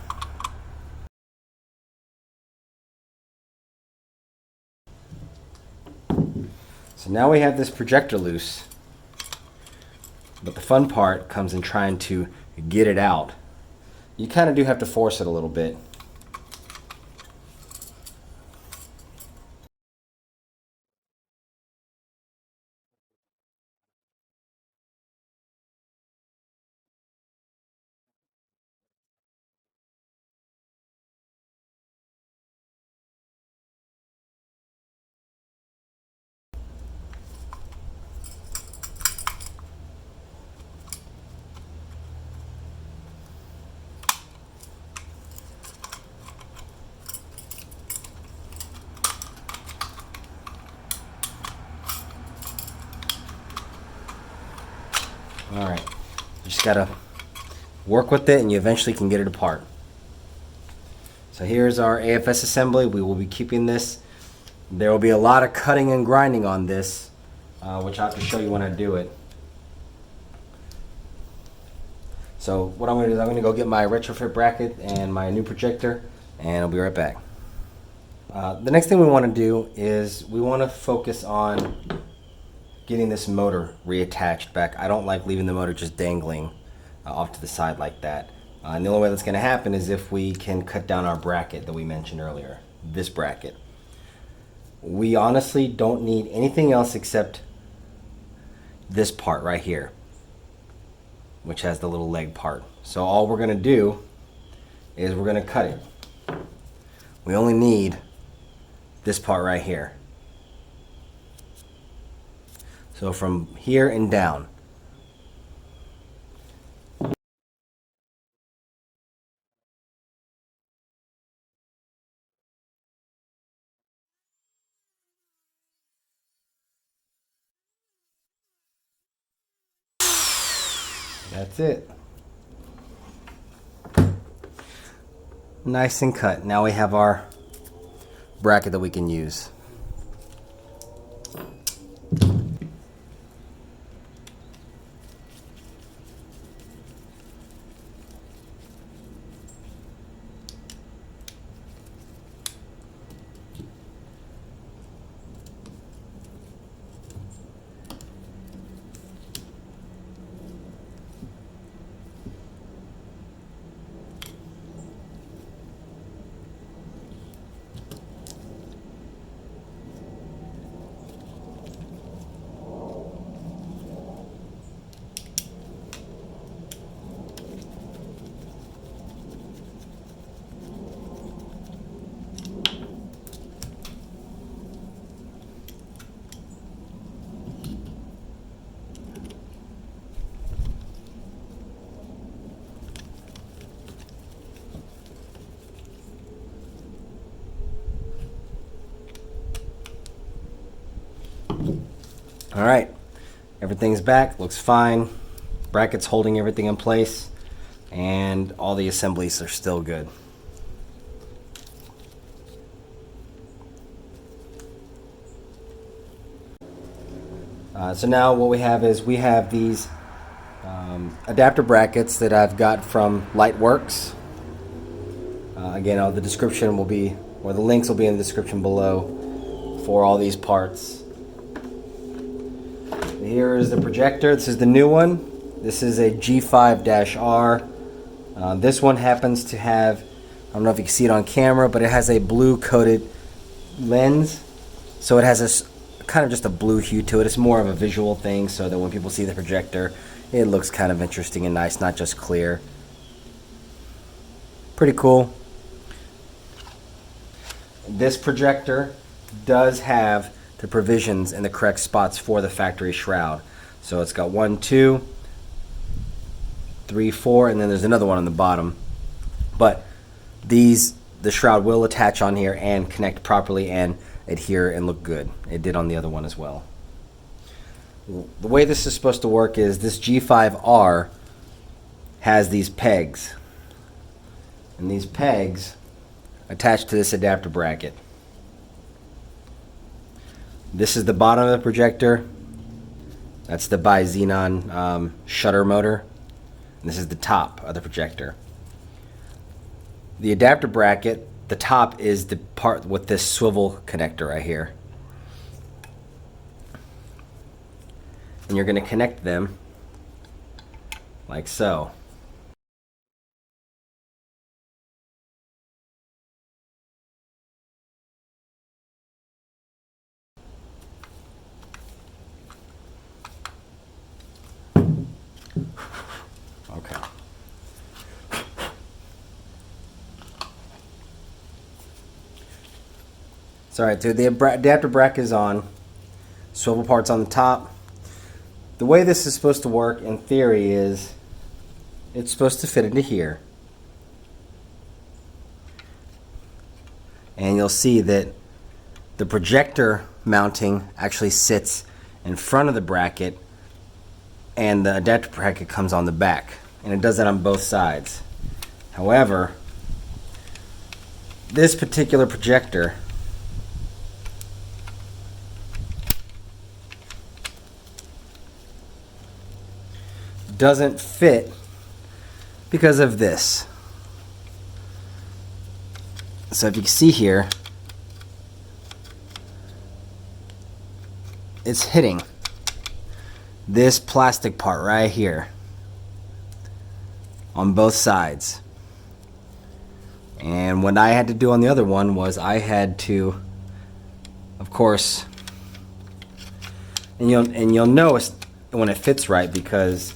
So now we have this projector loose, but the fun part comes in trying to get it out. You kind of do have to force it a little bit. All right, you just gotta work with it and you eventually can get it apart. So here's our AFS assembly. We will be keeping this. There will be a lot of cutting and grinding on this, which I'll have to show you when I do it. So what I'm gonna do is I'm gonna go get my retrofit bracket and my new projector, and I'll be right back. The next thing we wanna do is we wanna focus on getting this motor reattached back. I don't like leaving the motor just dangling off to the side like that. And the only way that's going to happen is if we can cut down our bracket that we mentioned earlier, this bracket. We honestly don't need anything else except this part right here, which has the little leg part. So all we're going to do is we're going to cut it. We only need this part right here. So from here and down. That's it. Nice and cut. Now we have our bracket that we can use. All right, everything's back, looks fine. Brackets holding everything in place, and all the assemblies are still good. So now what we have is these adapter brackets that I've got from Lightworks. Again, the description will be, or the links will be in the description below for all these parts. Here is the projector. This is the new one. This is a G5-R. This one happens to have, I don't know if you can see it on camera, but it has a blue coated lens. So it has this kind of just a blue hue to it. It's more of a visual thing so that when people see the projector, it looks kind of interesting and nice, not just clear. Pretty cool. This projector does have the provisions in the correct spots for the factory shroud. So it's got 1, 2, 3, 4, and then there's another one on the bottom. But the shroud will attach on here and connect properly and adhere and look good. It did on the other one as well. The way this is supposed to work is this G5-R has these pegs, and these pegs attach to this adapter bracket. This is the bottom of the projector. That's the Bixenon shutter motor. And this is the top of the projector. The adapter bracket, the top is the part with this swivel connector right here. And you're going to connect them like so. Okay. So, all right, so the adapter bracket is on. Swivel part's on the top. The way this is supposed to work in theory is it's supposed to fit into here. And you'll see that the projector mounting actually sits in front of the bracket and the adapter bracket comes on the back. And it does that on both sides. However, this particular projector doesn't fit because of this. So if you can see here, it's hitting this plastic part right here on both sides. And what I had to do on the other one was I had to, of course, and you'll know when it fits right because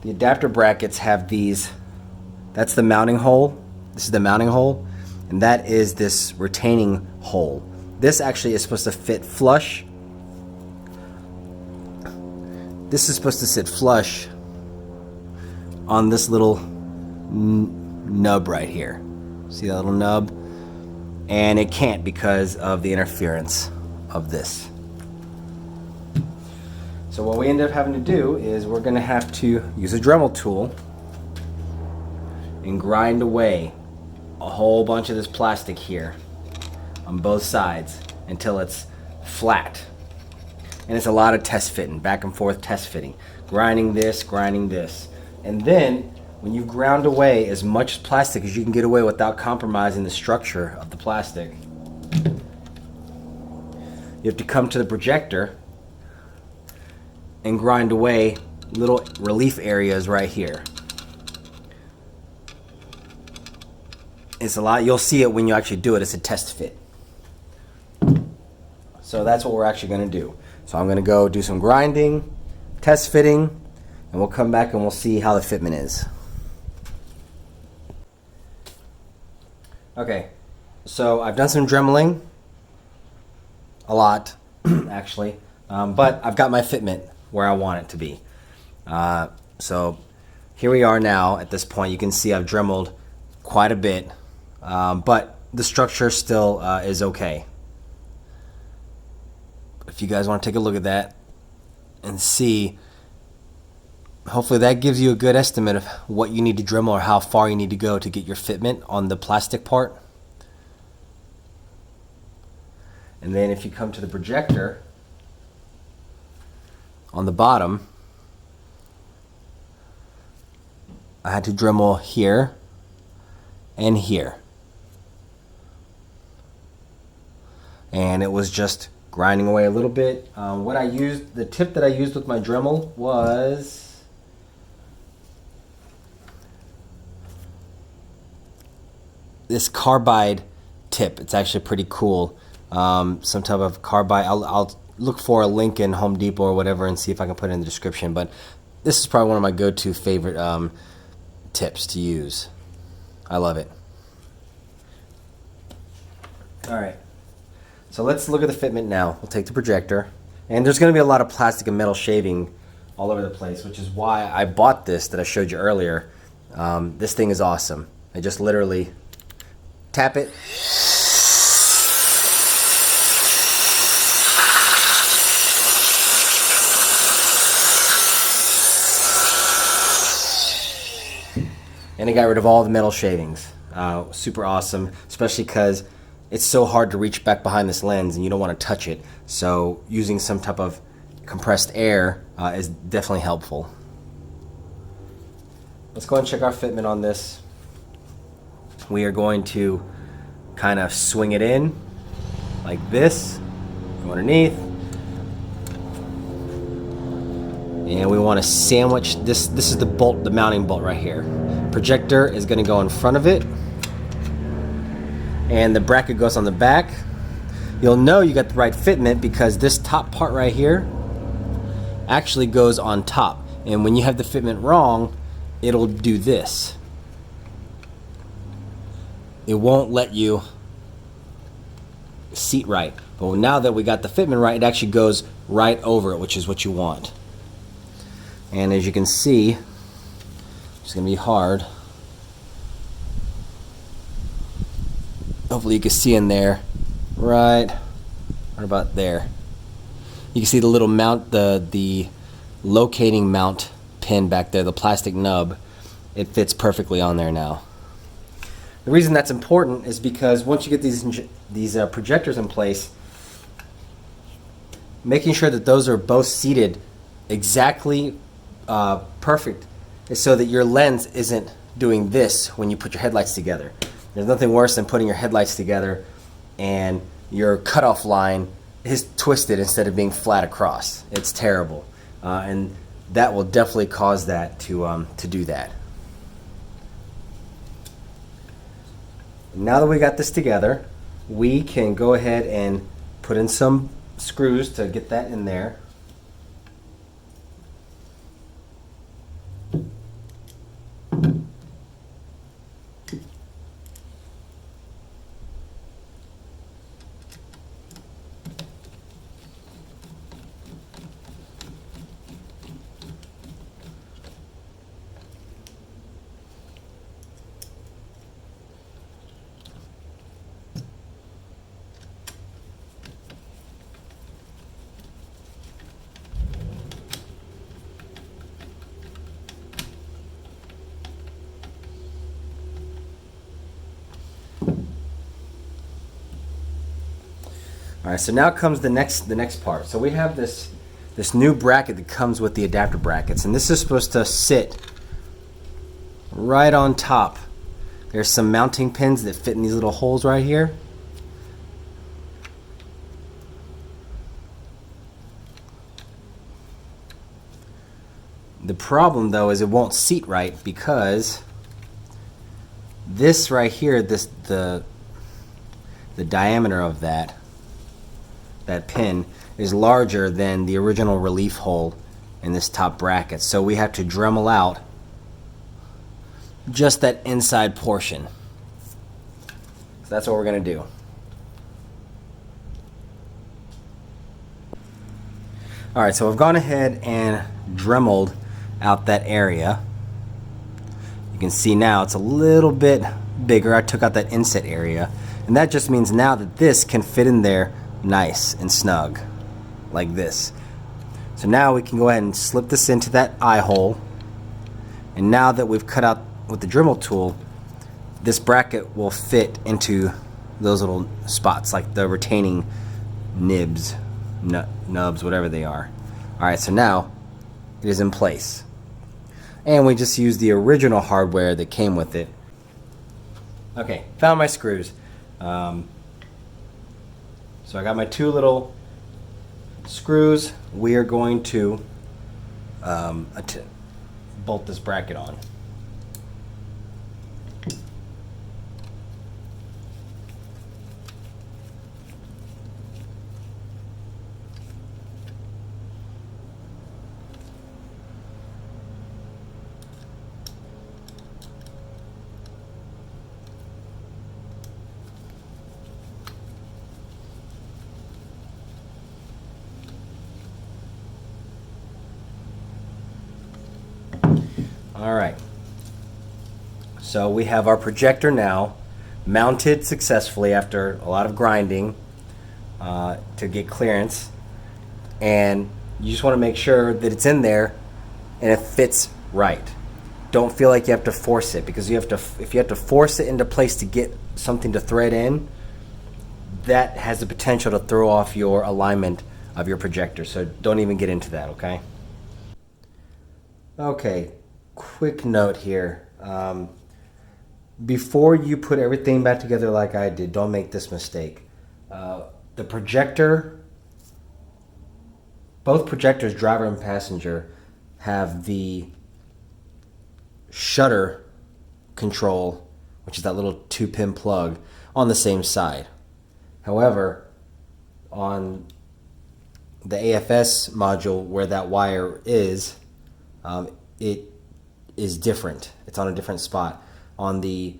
the adapter brackets have these. That's the mounting hole. This is the mounting hole, and that is this retaining hole. This actually is supposed to fit flush. This is supposed to sit flush on this little nub right here. See that little nub? And it can't because of the interference of this. So what we end up having to do is we're going to have to use a Dremel tool and grind away a whole bunch of this plastic here on both sides until it's flat. And it's a lot of test fitting, back and forth test fitting. Grinding this. And then when you've ground away as much plastic as you can get away without compromising the structure of the plastic, you have to come to the projector and grind away little relief areas right here. It's a lot. You'll see it when you actually do it. It's a test fit. So that's what we're actually going to do. So I'm going to go do some grinding, test fitting, and we'll come back and we'll see how the fitment is. Okay, so I've done some dremeling, a lot actually, but I've got my fitment where I want it to be. So here we are now. At this point, you can see I've dremeled quite a bit, but the structure still is okay. if you guys want to take a look at that and see, hopefully that gives you a good estimate of what you need to Dremel or how far you need to go to get your fitment on the plastic part. And then if you come to the projector, on the bottom, I had to Dremel here and here. And it was just grinding away a little bit. What I used, the tip that I used with my Dremel was this carbide tip. It's actually pretty cool. Some type of carbide. I'll look for a link in Home Depot or whatever and see if I can put it in the description. But this is probably one of my go-to favorite tips to use. I love it. All right. So let's look at the fitment now. We'll take the projector. And there's going to be a lot of plastic and metal shaving all over the place, which is why I bought this that I showed you earlier. This thing is awesome. I just literally tap it. And it got rid of all the metal shavings. Super awesome, especially because it's so hard to reach back behind this lens and you don't want to touch it. So using some type of compressed air is definitely helpful. Let's go ahead and check our fitment on this. We are going to kind of swing it in like this, go underneath. And we want to sandwich this. This is the bolt, the mounting bolt right here. Projector is going to go in front of it, and the bracket goes on the back. You'll know you got the right fitment because this top part right here actually goes on top, and when you have the fitment wrong, it'll do this. It won't let you seat right. But now that we got the fitment right, it actually goes right over it, which is what you want. And as you can see, it's going to be hard. Hopefully you can see in there, right about there. You can see the little mount, the locating mount pin back there, the plastic nub. It fits perfectly on there now. The reason that's important is because once you get these projectors in place, making sure that those are both seated exactly perfect is so that your lens isn't doing this when you put your headlights together. There's nothing worse than putting your headlights together and your cutoff line is twisted instead of being flat across. It's terrible, and that will definitely cause that to do that. Now that we got this together, we can go ahead and put in some screws to get that in there. All right, so now comes the next part. So we have this new bracket that comes with the adapter brackets, and this is supposed to sit right on top. There's some mounting pins that fit in these little holes right here. The problem though is it won't seat right because this right here, the diameter of that pin is larger than the original relief hole in this top bracket. So we have to Dremel out just that inside portion. So that's what we're going to do. Alright, so I've gone ahead and Dremeled out that area. You can see now it's a little bit bigger. I took out that inset area, and that just means now that this can fit in there nice and snug. like this. So now we can go ahead and slip this into that eye hole. And now that we've cut out with the Dremel tool, this bracket will fit into those little spots, like the retaining nubs, whatever they are. Alright, so now it is in place. And we just use the original hardware that came with it. Okay, found my screws. So I got my two little screws. We are going to bolt this bracket on. Alright, so we have our projector now mounted successfully after a lot of grinding to get clearance, and you just want to make sure that it's in there and it fits right. Don't feel like you have to force it, because if you have to force it into place to get something to thread in, that has the potential to throw off your alignment of your projector, so don't even get into that, okay? Okay. Quick note here. Before you put everything back together like I did, don't make this mistake. The projector, both projectors, driver and passenger, have the shutter control, which is that little 2-pin plug, on the same side. However, on the AFS module where that wire is, it is different. It's on a different spot. On the,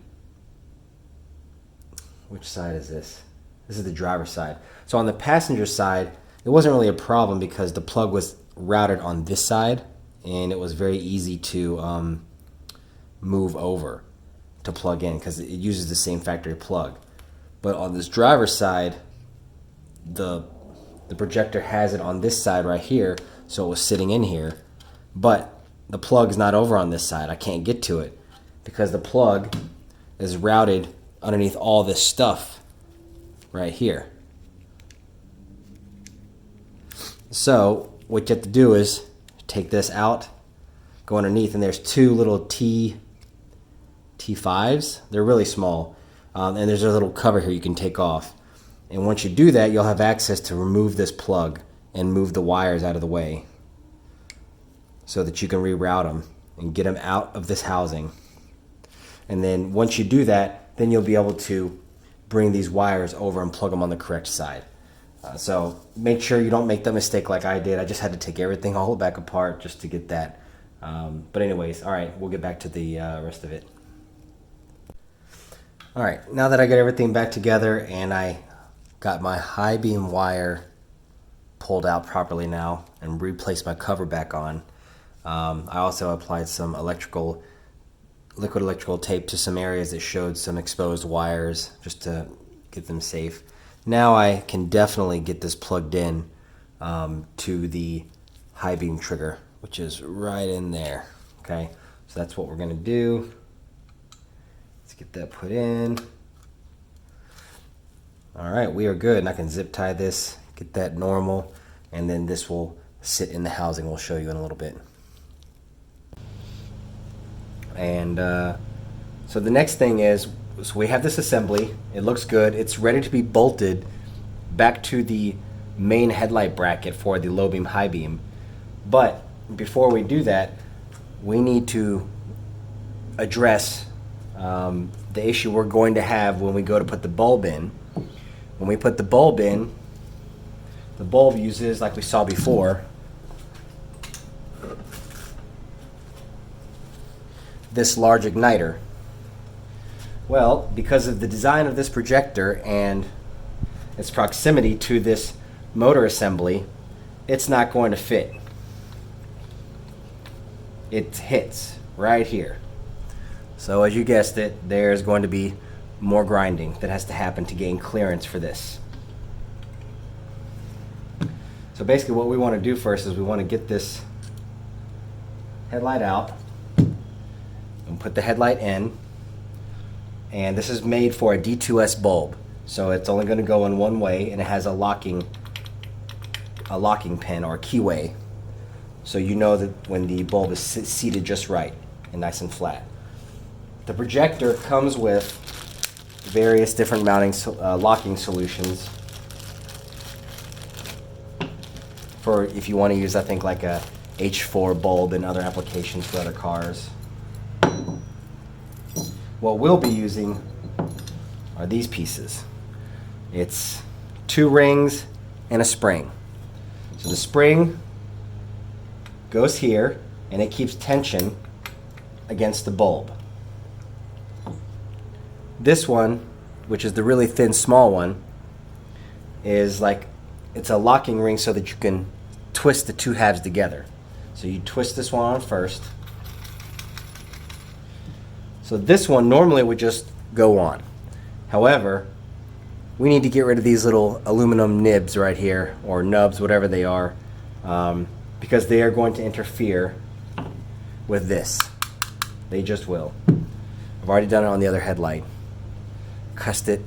which side is this? This is the driver's side. So on the passenger side, it wasn't really a problem because the plug was routed on this side, and it was very easy to move over to plug in because it uses the same factory plug. But on this driver's side, the projector has it on this side right here, so it was sitting in here, but the plug's not over on this side. I can't get to it because the plug is routed underneath all this stuff right here. So what you have to do is take this out, go underneath, and there's two little T5s. They're really small, and there's a little cover here you can take off. And once you do that, you'll have access to remove this plug and move the wires out of the way, so that you can reroute them and get them out of this housing. And then once you do that, then you'll be able to bring these wires over and plug them on the correct side. So make sure you don't make the mistake like I did. I just had to take everything all back apart just to get that. But anyways, all right, we'll get back to the rest of it. All right, now that I got everything back together and I got my high beam wire pulled out properly now and replaced my cover back on, I also applied some liquid electrical tape to some areas that showed some exposed wires just to get them safe. Now I can definitely get this plugged in to the high beam trigger, which is right in there. Okay, so that's what we're going to do. Let's get that put in. All right, we are good, and I can zip tie this, get that normal, and then this will sit in the housing. We'll show you in a little bit. And so the next thing is, so we have this assembly. It looks good. It's ready to be bolted back to the main headlight bracket for the low beam, high beam. But before we do that, we need to address the issue we're going to have when we go to put the bulb in. When we put the bulb in, the bulb uses, like we saw before, this large igniter. Well, because of the design of this projector and its proximity to this motor assembly, it's not going to fit. It hits right here. So as you guessed it, there's going to be more grinding that has to happen to gain clearance for this. So basically what we want to do first is we want to get this headlight out and put the headlight in. And this is made for a D2S bulb, so it's only going to go in one way, and it has a locking pin or a keyway, so you know that when the bulb is seated just right and nice and flat. The projector comes with various different mounting locking solutions for if you want to use, I think, like a H4 bulb and other applications for other cars. What we'll be using are these pieces. It's 2 rings and a spring. So the spring goes here and it keeps tension against the bulb. This one, which is the really thin small one, is like, it's a locking ring so that you can twist the 2 halves together. So you twist this one on first. So this one normally would just go on. However, we need to get rid of these little aluminum nibs right here, or nubs, whatever they are, because they are going to interfere with this. They just will. I've already done it on the other headlight. Cussed it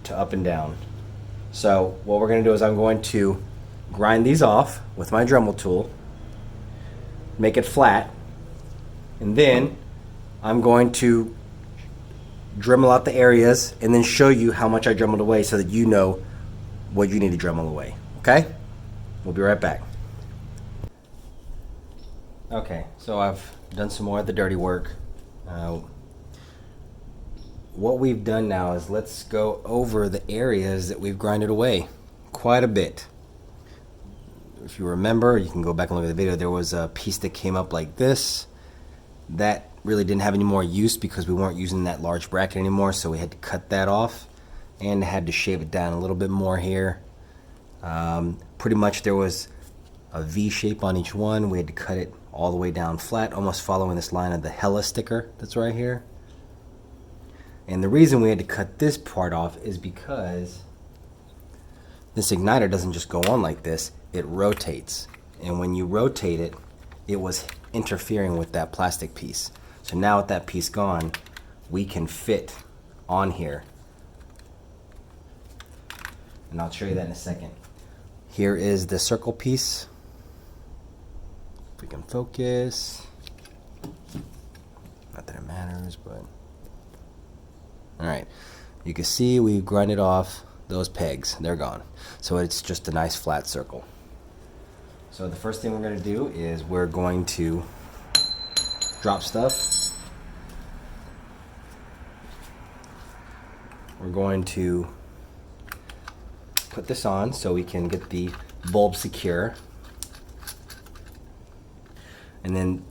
to up and down. So what we're going to do is I'm going to grind these off with my Dremel tool, make it flat, and then I'm going to Dremel out the areas and then show you how much I Dremeled away so that you know what you need to Dremel away. Okay? We'll be right back. Okay, so I've done some more of the dirty work. What we've done now is let's go over the areas that we've grinded away quite a bit. If you remember, you can go back and look at the video. There was a piece that came up like this. That really didn't have any more use because we weren't using that large bracket anymore, so we had to cut that off and had to shave it down a little bit more here. Pretty much there was a V shape on each one. We had to cut it all the way down flat, almost following this line of the Hella sticker that's right here. And the reason we had to cut this part off is because this igniter doesn't just go on like this, it rotates. And when you rotate it, it was interfering with that plastic piece. So now with that piece gone, we can fit on here. And I'll show you that in a second. Here is the circle piece. If we can focus. Not that it matters, but. Alright, you can see we grinded off those pegs. They're gone. So it's just a nice flat circle. So the first thing we're going to do is we're going to drop stuff. We're going to put this on so we can get the bulb secure. And then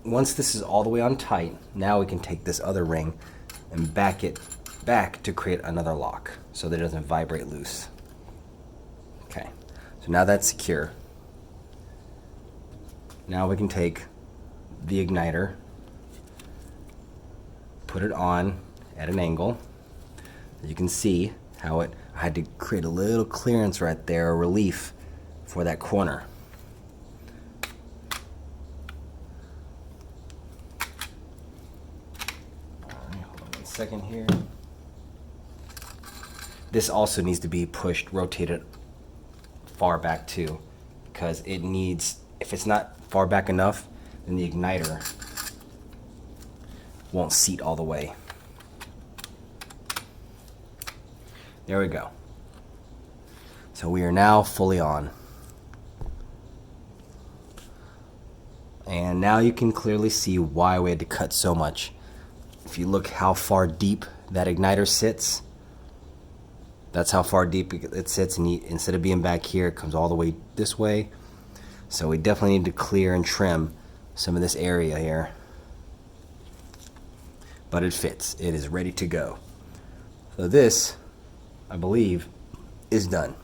once this is all the way on tight, now we can take this other ring and back it back to create another lock so that it doesn't vibrate loose. Okay, so now that's secure. Now we can take the igniter, put it on at an angle. You can see how I had to create a little clearance right there, a relief for that corner. Alright, hold on 1 second here. This also needs to be pushed, rotated far back too, because it needs, if it's not far back enough, then the igniter won't seat all the way. There we go. So we are now fully on. And now you can clearly see why we had to cut so much. If you look how far deep that igniter sits, that's how far deep it sits, and instead of being back here, it comes all the way this way. So we definitely need to clear and trim some of this area here. But it fits. It is ready to go. So this, I believe, is done.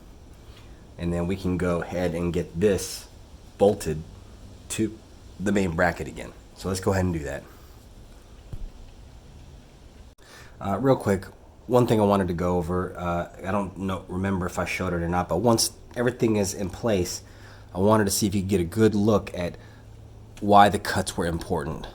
And then we can go ahead and get this bolted to the main bracket again. So let's go ahead and do that. Real quick, one thing I wanted to go over, I don't remember if I showed it or not, but once everything is in place, I wanted to see if you could get a good look at why the cuts were important.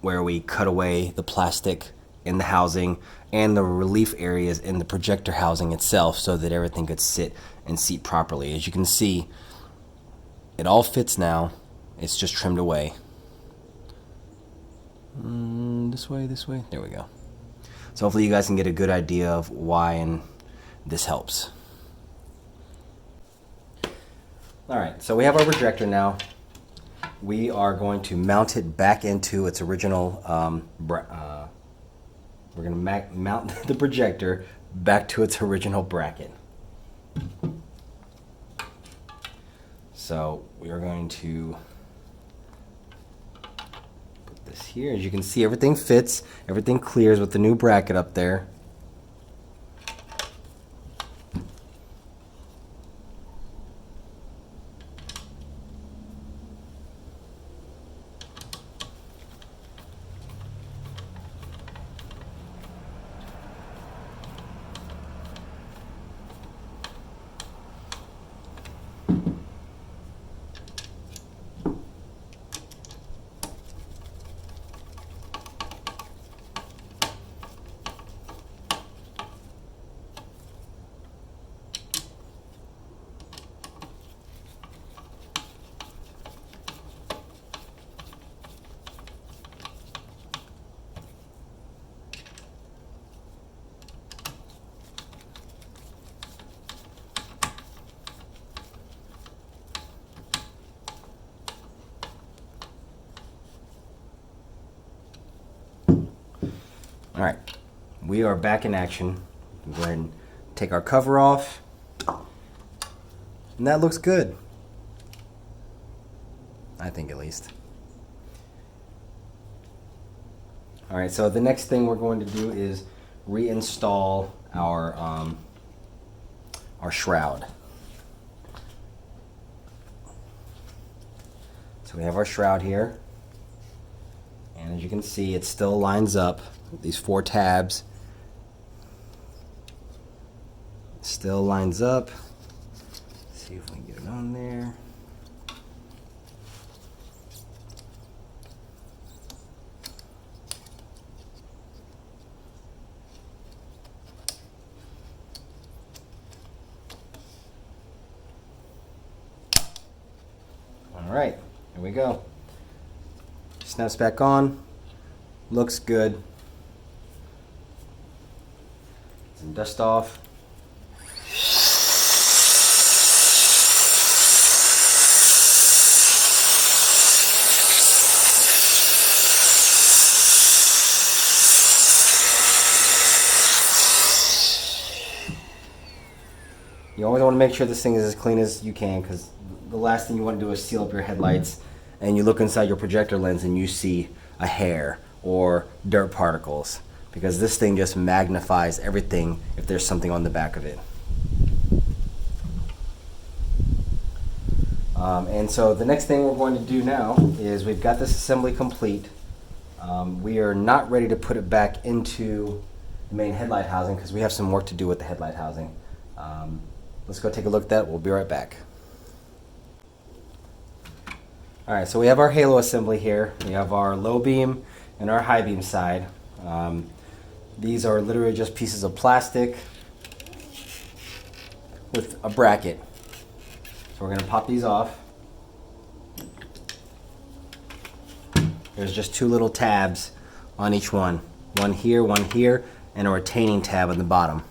Where we cut away the plastic in the housing and the relief areas in the projector housing itself so that everything could sit and seat properly. As you can see, it all fits now. It's just trimmed away. This way, this way. There we go. So hopefully you guys can get a good idea of why, and this helps. Alright, so we have our projector now. We are going to mount it back into its original, we're going to mount the projector back to its original bracket. So we are going to put this here. As you can see, everything fits, everything clears with the new bracket up there. All right, we are back in action. We'll go ahead and take our cover off. And that looks good. I think, at least. All right, so the next thing we're going to do is reinstall our shroud. So we have our shroud here. And as you can see, it still lines up. These 4 tabs still lines up. Let's see if we can get it on there. All right, here we go. Snaps back on. Looks good. Some dust off. You always want to make sure this thing is as clean as you can, because the last thing you want to do is seal up your headlights and you look inside your projector lens and you see a hair or dirt particles, because this thing just magnifies everything if there's something on the back of it. And so the next thing we're going to do now is, we've got this assembly complete. We are not ready to put it back into the main headlight housing because we have some work to do with the headlight housing. Let's go take a look at that. We'll be right back. All right, so we have our halo assembly here. We have our low beam and our high beam side. These are literally just pieces of plastic with a bracket. So we're going to pop these off. There's just 2 little tabs on each one. One here, and a retaining tab on the bottom.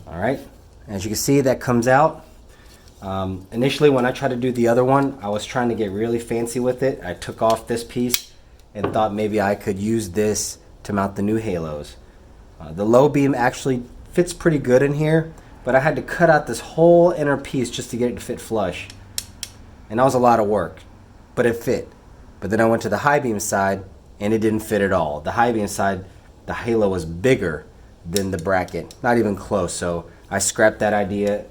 Alright, as you can see, that comes out. Initially, when I tried to do the other one, I was trying to get really fancy with it. I took off this piece and thought maybe I could use this to mount the new halos. The low beam actually fits pretty good in here, but I had to cut out this whole inner piece just to get it to fit flush. And that was a lot of work, but it fit. But then I went to the high beam side and it didn't fit at all. The high beam side, the halo was bigger than the bracket, not even close. So I scrapped that idea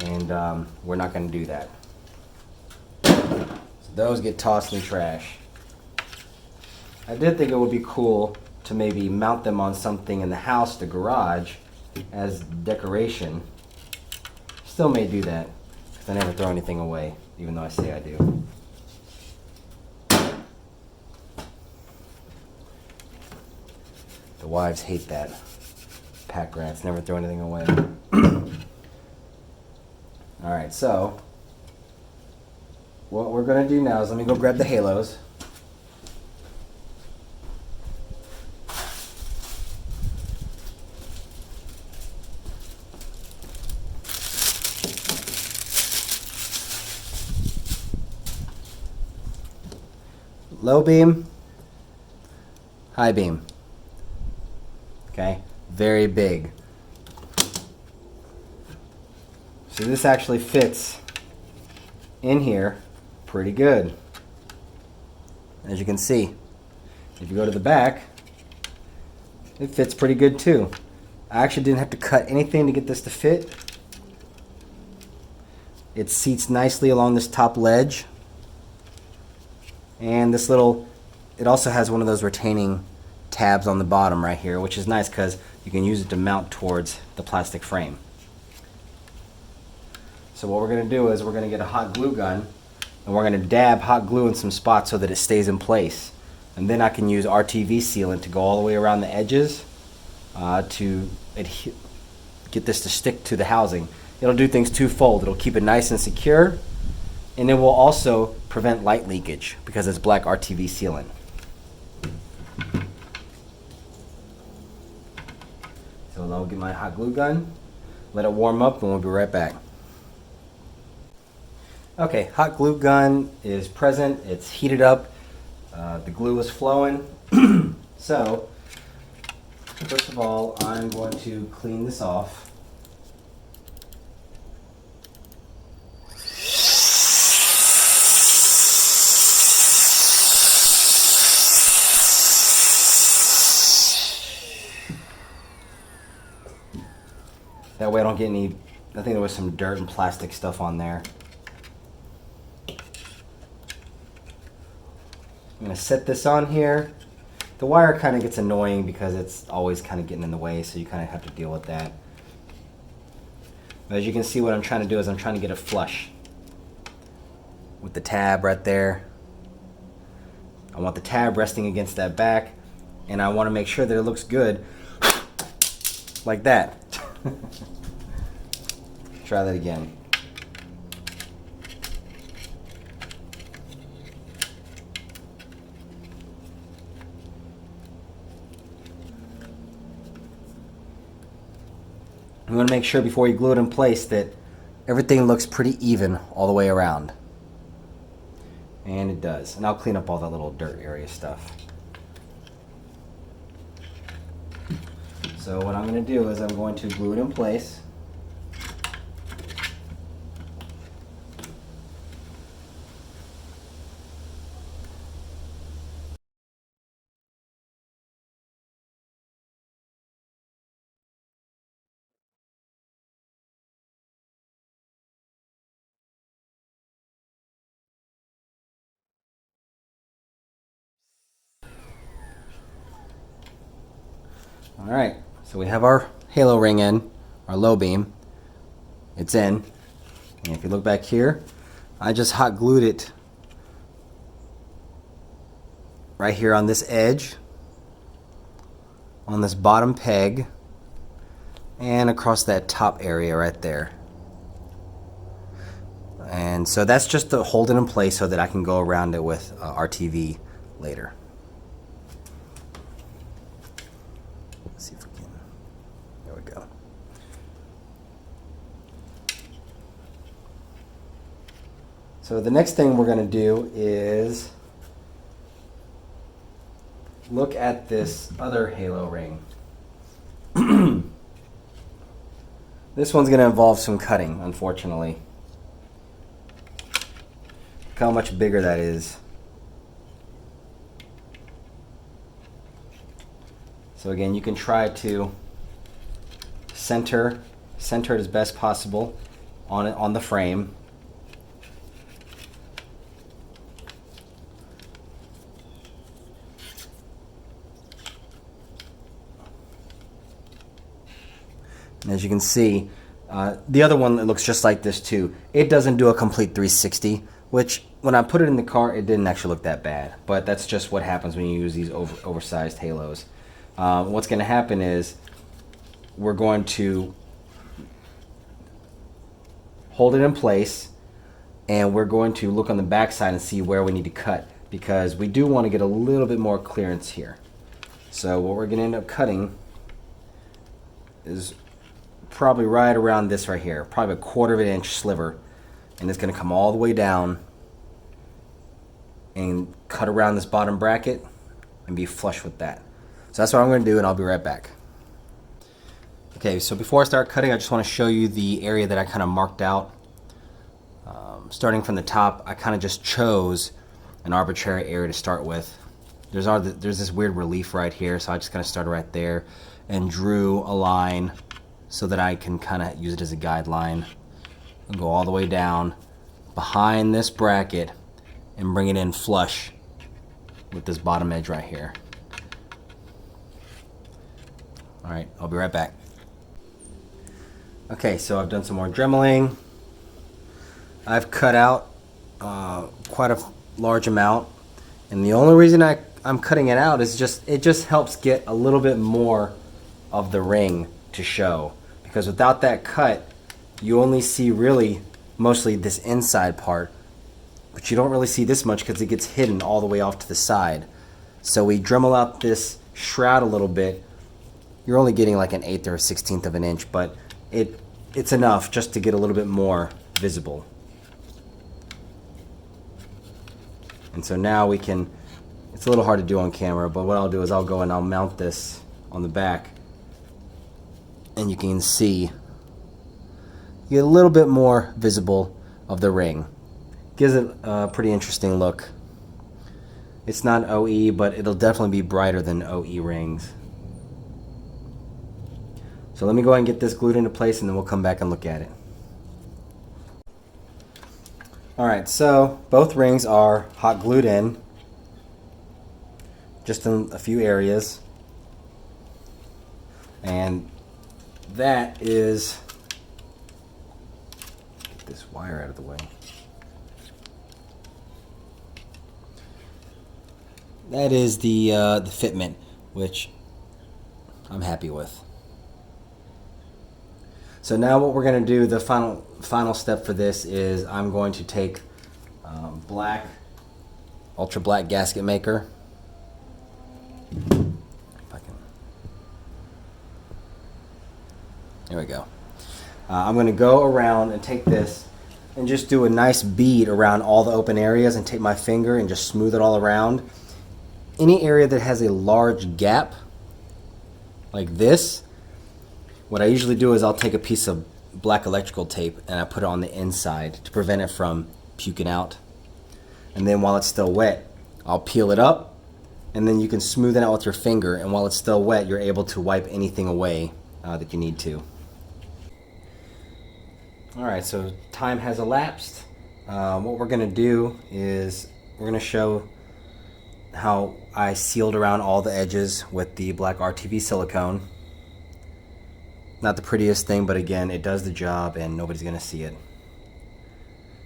and we're not going to do that. So those get tossed in trash. I did think it would be cool to maybe mount them on something in the house, the garage, as decoration. Still may do that, because I never throw anything away, even though I say I do. The wives hate that. Pack rats, never throw anything away. Alright, so what we're going to do now is let me go grab the halos. Low beam, high beam. Okay, very big. So this actually fits in here pretty good. As you can see, if you go to the back, it fits pretty good too. I actually didn't have to cut anything to get this to fit. It seats nicely along this top ledge. And this little, it also has one of those retaining tabs on the bottom right here, which is nice because you can use it to mount towards the plastic frame. So what we're going to do is we're going to get a hot glue gun and we're going to dab hot glue in some spots so that it stays in place. And then I can use RTV sealant to go all the way around the edges to get this to stick to the housing. It'll do things twofold. It'll keep it nice and secure, and it will also prevent light leakage because it's black RTV sealant. So I'll get my hot glue gun, let it warm up, and we'll be right back. Okay, hot glue gun is present. It's heated up. The glue is flowing. So, first of all, I'm going to clean this off. That way I don't get any, I think there was some dirt and plastic stuff on there. I'm going to set this on here. The wire kind of gets annoying because it's always kind of getting in the way, so you kind of have to deal with that. But as you can see, what I'm trying to do is I'm trying to get it flush with the tab right there. I want the tab resting against that back, and I want to make sure that it looks good like that. Try that again. You want to make sure before you glue it in place that everything looks pretty even all the way around. And it does. And I'll clean up all that little dirt area stuff. So what I'm going to do is I'm going to glue it in place. Alright, so we have our halo ring in, our low beam. It's in. And if you look back here, I just hot glued it right here on this edge, on this bottom peg, and across that top area right there. And so that's just to hold it in place so that I can go around it with RTV later. Let's see if we can. There we go. So the next thing we're going to do is look at this other halo ring. This one's going to involve some cutting, unfortunately. Look how much bigger that is. So again, you can try to center it as best possible. on the frame. And as you can see, the other one that looks just like this too, it doesn't do a complete 360, which when I put it in the car, it didn't actually look that bad. But that's just what happens when you use these oversized halos. What's going to happen is we're going to hold it in place, and we're going to look on the back side and see where we need to cut, because we do want to get a little bit more clearance here. So what we're going to end up cutting is probably right around this right here, probably a 1/4 of an inch sliver, and it's going to come all the way down and cut around this bottom bracket and be flush with that. So that's what I'm going to do, and I'll be right back. Okay, so before I start cutting, I just want to show you the area that I kind of marked out. Starting from the top, I kind of just chose an arbitrary area to start with. There's this weird relief right here, so I just kind of started right there and drew a line so that I can kind of use it as a guideline and go all the way down behind this bracket and bring it in flush with this bottom edge right here. All right, I'll be right back. Okay, so I've done some more dremeling. I've cut out quite a large amount, and the only reason I'm cutting it out is it just helps get a little bit more of the ring to show, because without that cut you only see really mostly this inside part, but you don't really see this much because it gets hidden all the way off to the side. So we dremel out this shroud a little bit. You're only getting like an 1/8 or a 1/16 of an inch, but it's enough just to get a little bit more visible. And so now we can, it's a little hard to do on camera, but what I'll do is I'll go and I'll mount this on the back, and you can see you get a little bit more visible of the ring. Gives it a pretty interesting look. It's not OE, but it'll definitely be brighter than OE rings. So let me go ahead and get this glued into place, and then we'll come back and look at it. Alright, so both rings are hot glued in, just in a few areas. And that is, get this wire out of the way. That is the fitment, which I'm happy with. So now what we're going to do, the final step for this is I'm going to take ultra black gasket maker. If I can. There we go. I'm going to go around and take this and just do a nice bead around all the open areas, and take my finger and just smooth it all around. Any area that has a large gap like this, what I usually do is I'll take a piece of black electrical tape and I put it on the inside to prevent it from puking out. And then while it's still wet, I'll peel it up, and then you can smooth it out with your finger, and while it's still wet, you're able to wipe anything away that you need to. Alright, so time has elapsed. What we're going to do is we're going to show how I sealed around all the edges with the black RTV silicone. Not the prettiest thing, but again, it does the job and nobody's going to see it.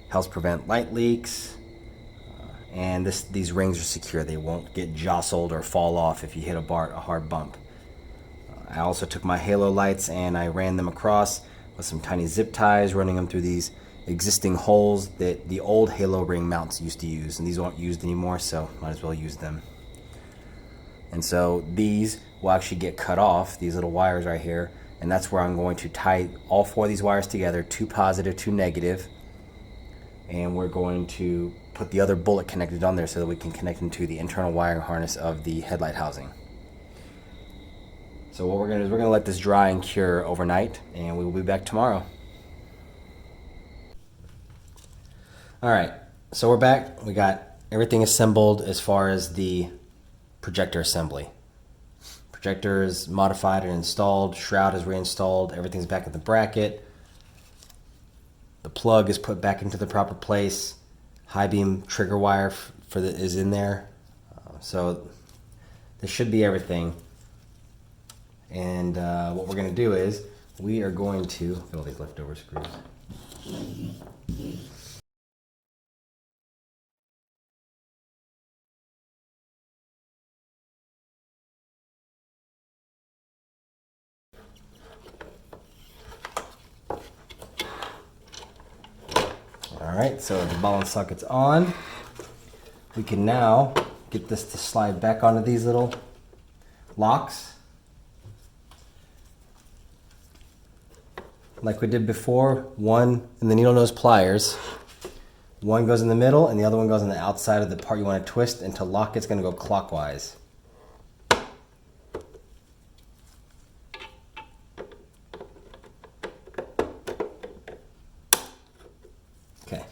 Helps prevent light leaks, and these rings are secure. They won't get jostled or fall off if you hit a hard bump. I also took my halo lights and I ran them across with some tiny zip ties, running them through these existing holes that the old halo ring mounts used to use, and these aren't used anymore, so might as well use them. And so these will actually get cut off, these little wires right here, and that's where I'm going to tie all 4 of these wires together, 2 positive, 2 negative, and we're going to put the other bullet connected on there so that we can connect them to the internal wiring harness of the headlight housing. So what we're going to do is we're going to let this dry and cure overnight, and we will be back tomorrow. Alright, so we're back. We got everything assembled as far as the projector assembly. Projector is modified and installed, shroud is reinstalled, everything's back in the bracket. The plug is put back into the proper place. High beam trigger wire is in there. So this should be everything. And what we're going to do is we are going to look at all these leftover screws. Alright, so the ball and socket's on. We can now get this to slide back onto these little locks. Like we did before, one in the needle nose pliers. One goes in the middle and the other one goes on the outside of the part you want to twist, and to lock it's going to go clockwise. Okay.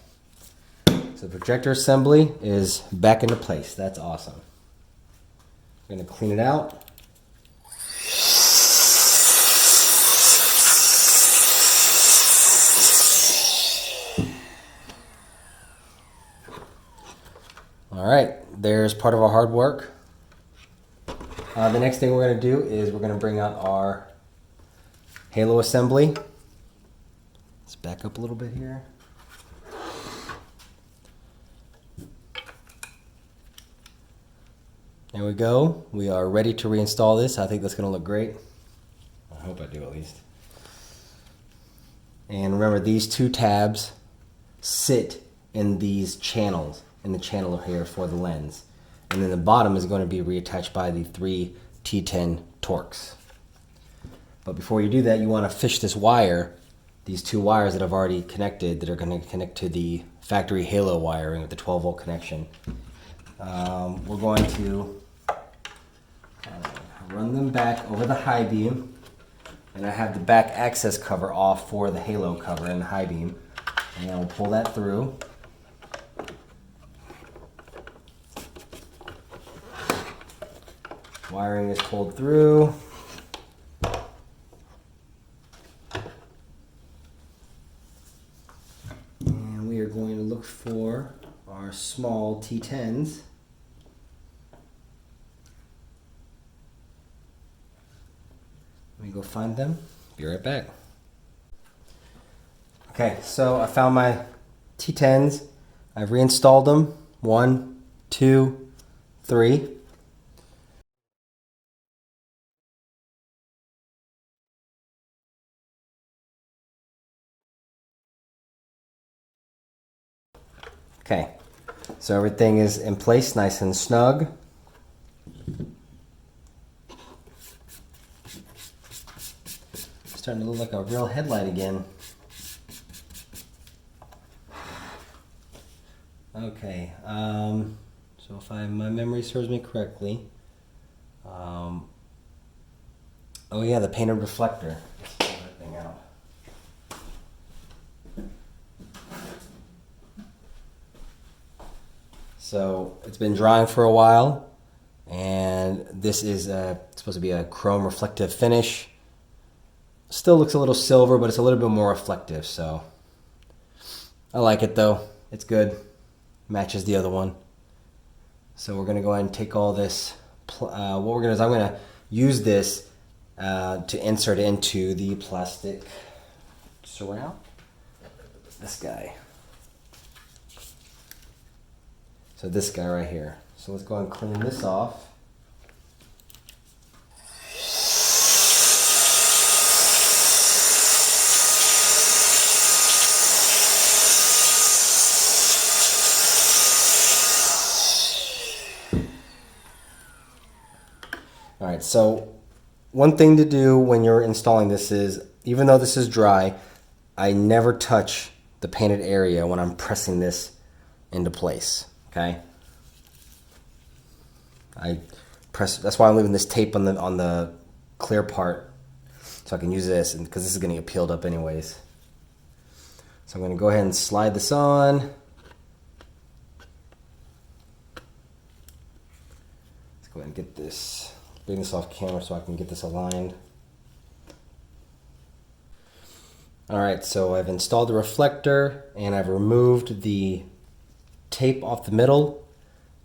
So the projector assembly is back into place. That's awesome. I'm going to clean it out. All right, there's part of our hard work. The next thing we're going to do is we're going to bring out our halo assembly. Let's back up a little bit here. There we go. We are ready to reinstall this. I think that's going to look great. I hope I do at least. And remember, these two tabs sit in these channels, in the channel here for the lens. And then the bottom is going to be reattached by the 3 T10 Torx. But before you do that, you want to fish this wire, these two wires that I've already connected that are going to connect to the factory halo wiring with the 12 volt connection. We're going to run them back over the high beam, and I have the back access cover off for the halo cover and the high beam, and I'll pull that through. Wiring is pulled through. And we are going to look for our small T10s. Let me go find them. Be right back. Okay, so I found my T10s. I've reinstalled them. 1, 2, 3. Okay, so everything is in place, nice and snug. Starting to look like a real headlight again. Okay, so if my memory serves me correctly, oh yeah, the painted reflector. Let's pull that thing out. So it's been drying for a while, and this is supposed to be a chrome reflective finish. Still looks a little silver, but it's a little bit more reflective, so I like it though. It's good. Matches the other one. So we're gonna go ahead and take all this. What we're gonna do is I'm gonna use this to insert into the plastic surround. This guy. So this guy right here. So let's go ahead and clean this off. All right, so one thing to do when you're installing this is, even though this is dry, I never touch the painted area when I'm pressing this into place, okay? That's why I'm leaving this tape on the clear part, so I can use this, and because this is gonna get peeled up anyways. So I'm gonna go ahead and slide this on. Let's go ahead and get this. Bring this off camera so I can get this aligned. Alright, so I've installed the reflector and I've removed the tape off the middle.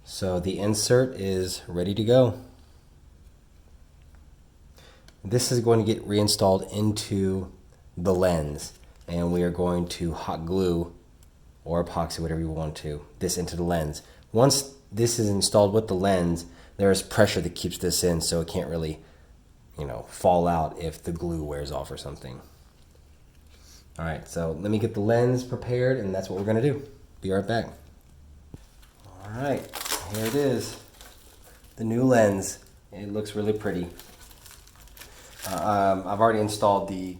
So the insert is ready to go. This is going to get reinstalled into the lens, and we are going to hot glue or epoxy, whatever you want to, this into the lens. Once this is installed with the lens, there is pressure that keeps this in, so it can't really, fall out if the glue wears off or something. All right, so let me get the lens prepared, and that's what we're gonna do. Be right back. All right, here it is, the new lens. It looks really pretty. I've already installed the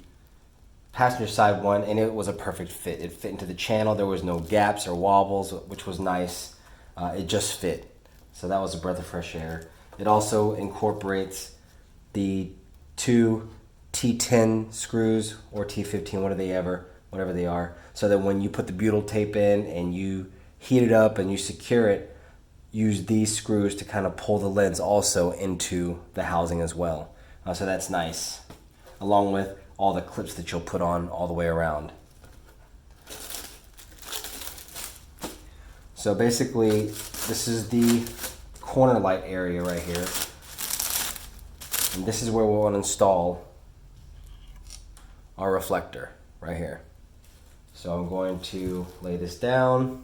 passenger side one, and it was a perfect fit. It fit into the channel. There was no gaps or wobbles, which was nice. It just fit. So that was a breath of fresh air. It also incorporates the two T10 screws or T15, whatever they are, so that when you put the butyl tape in and you heat it up and you secure it, use these screws to kind of pull the lens also into the housing as well. So that's nice, along with all the clips that you'll put on all the way around. So basically, this is the corner light area right here. And this is where we'll install our reflector right here. So I'm going to lay this down.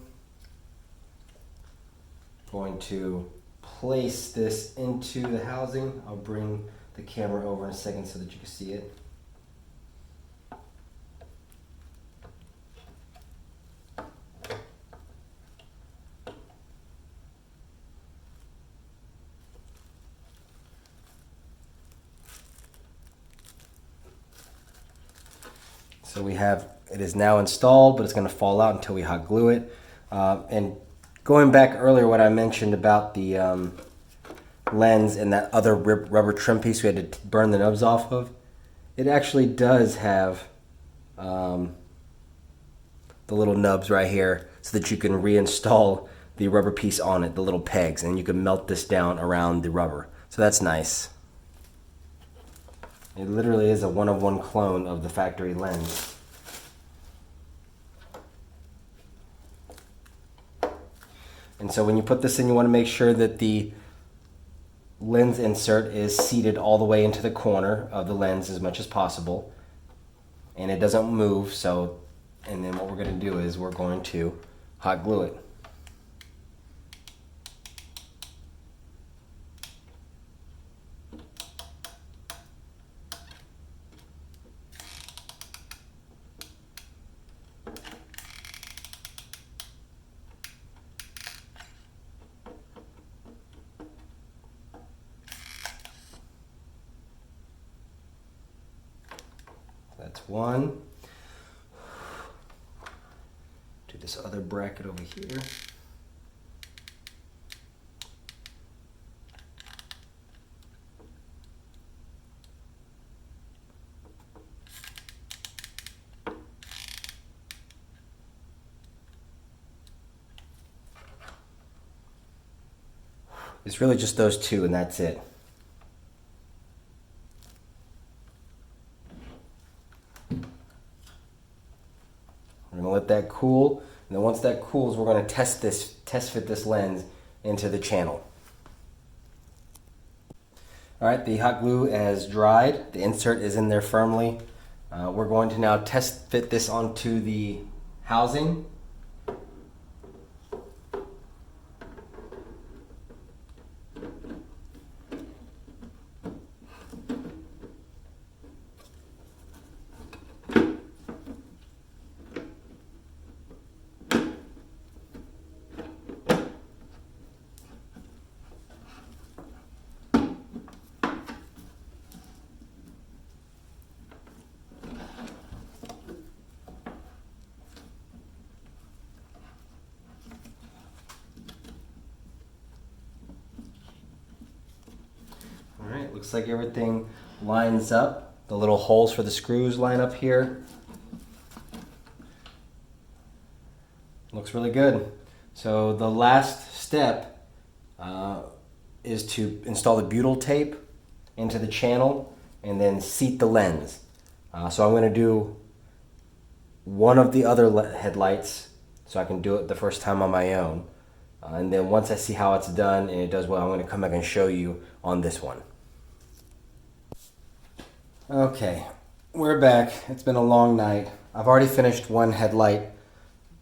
Going to place this into the housing. I'll bring the camera over in a second so that you can see it. So we have, it is now installed, but it's going to fall out until we hot glue it. And going back earlier, what I mentioned about the lens and that other rubber trim piece we had to burn the nubs off of, it actually does have the little nubs right here so that you can reinstall the rubber piece on it, the little pegs, and you can melt this down around the rubber. So that's nice. It literally is a one-of-one clone of the factory lens. And so when you put this in, you want to make sure that the lens insert is seated all the way into the corner of the lens as much as possible, and it doesn't move. So, and then what we're going to do is we're going to hot glue it. That's one. Do this other bracket over here. It's really just those two, and that's it. We're going to let that cool, and then once that cools, we're going to test fit this lens into the channel. All right, the hot glue has dried. The insert is in there firmly. We're going to now test fit this onto the housing. Looks like everything lines up. The little holes for the screws line up here. Looks really good. So the last step is to install the butyl tape into the channel and then seat the lens. So I'm going to do one of the other headlights so I can do it the first time on my own. And then once I see how it's done and it does well, I'm going to come back and show you on this one. Okay, we're back. It's been a long night. I've already finished one headlight.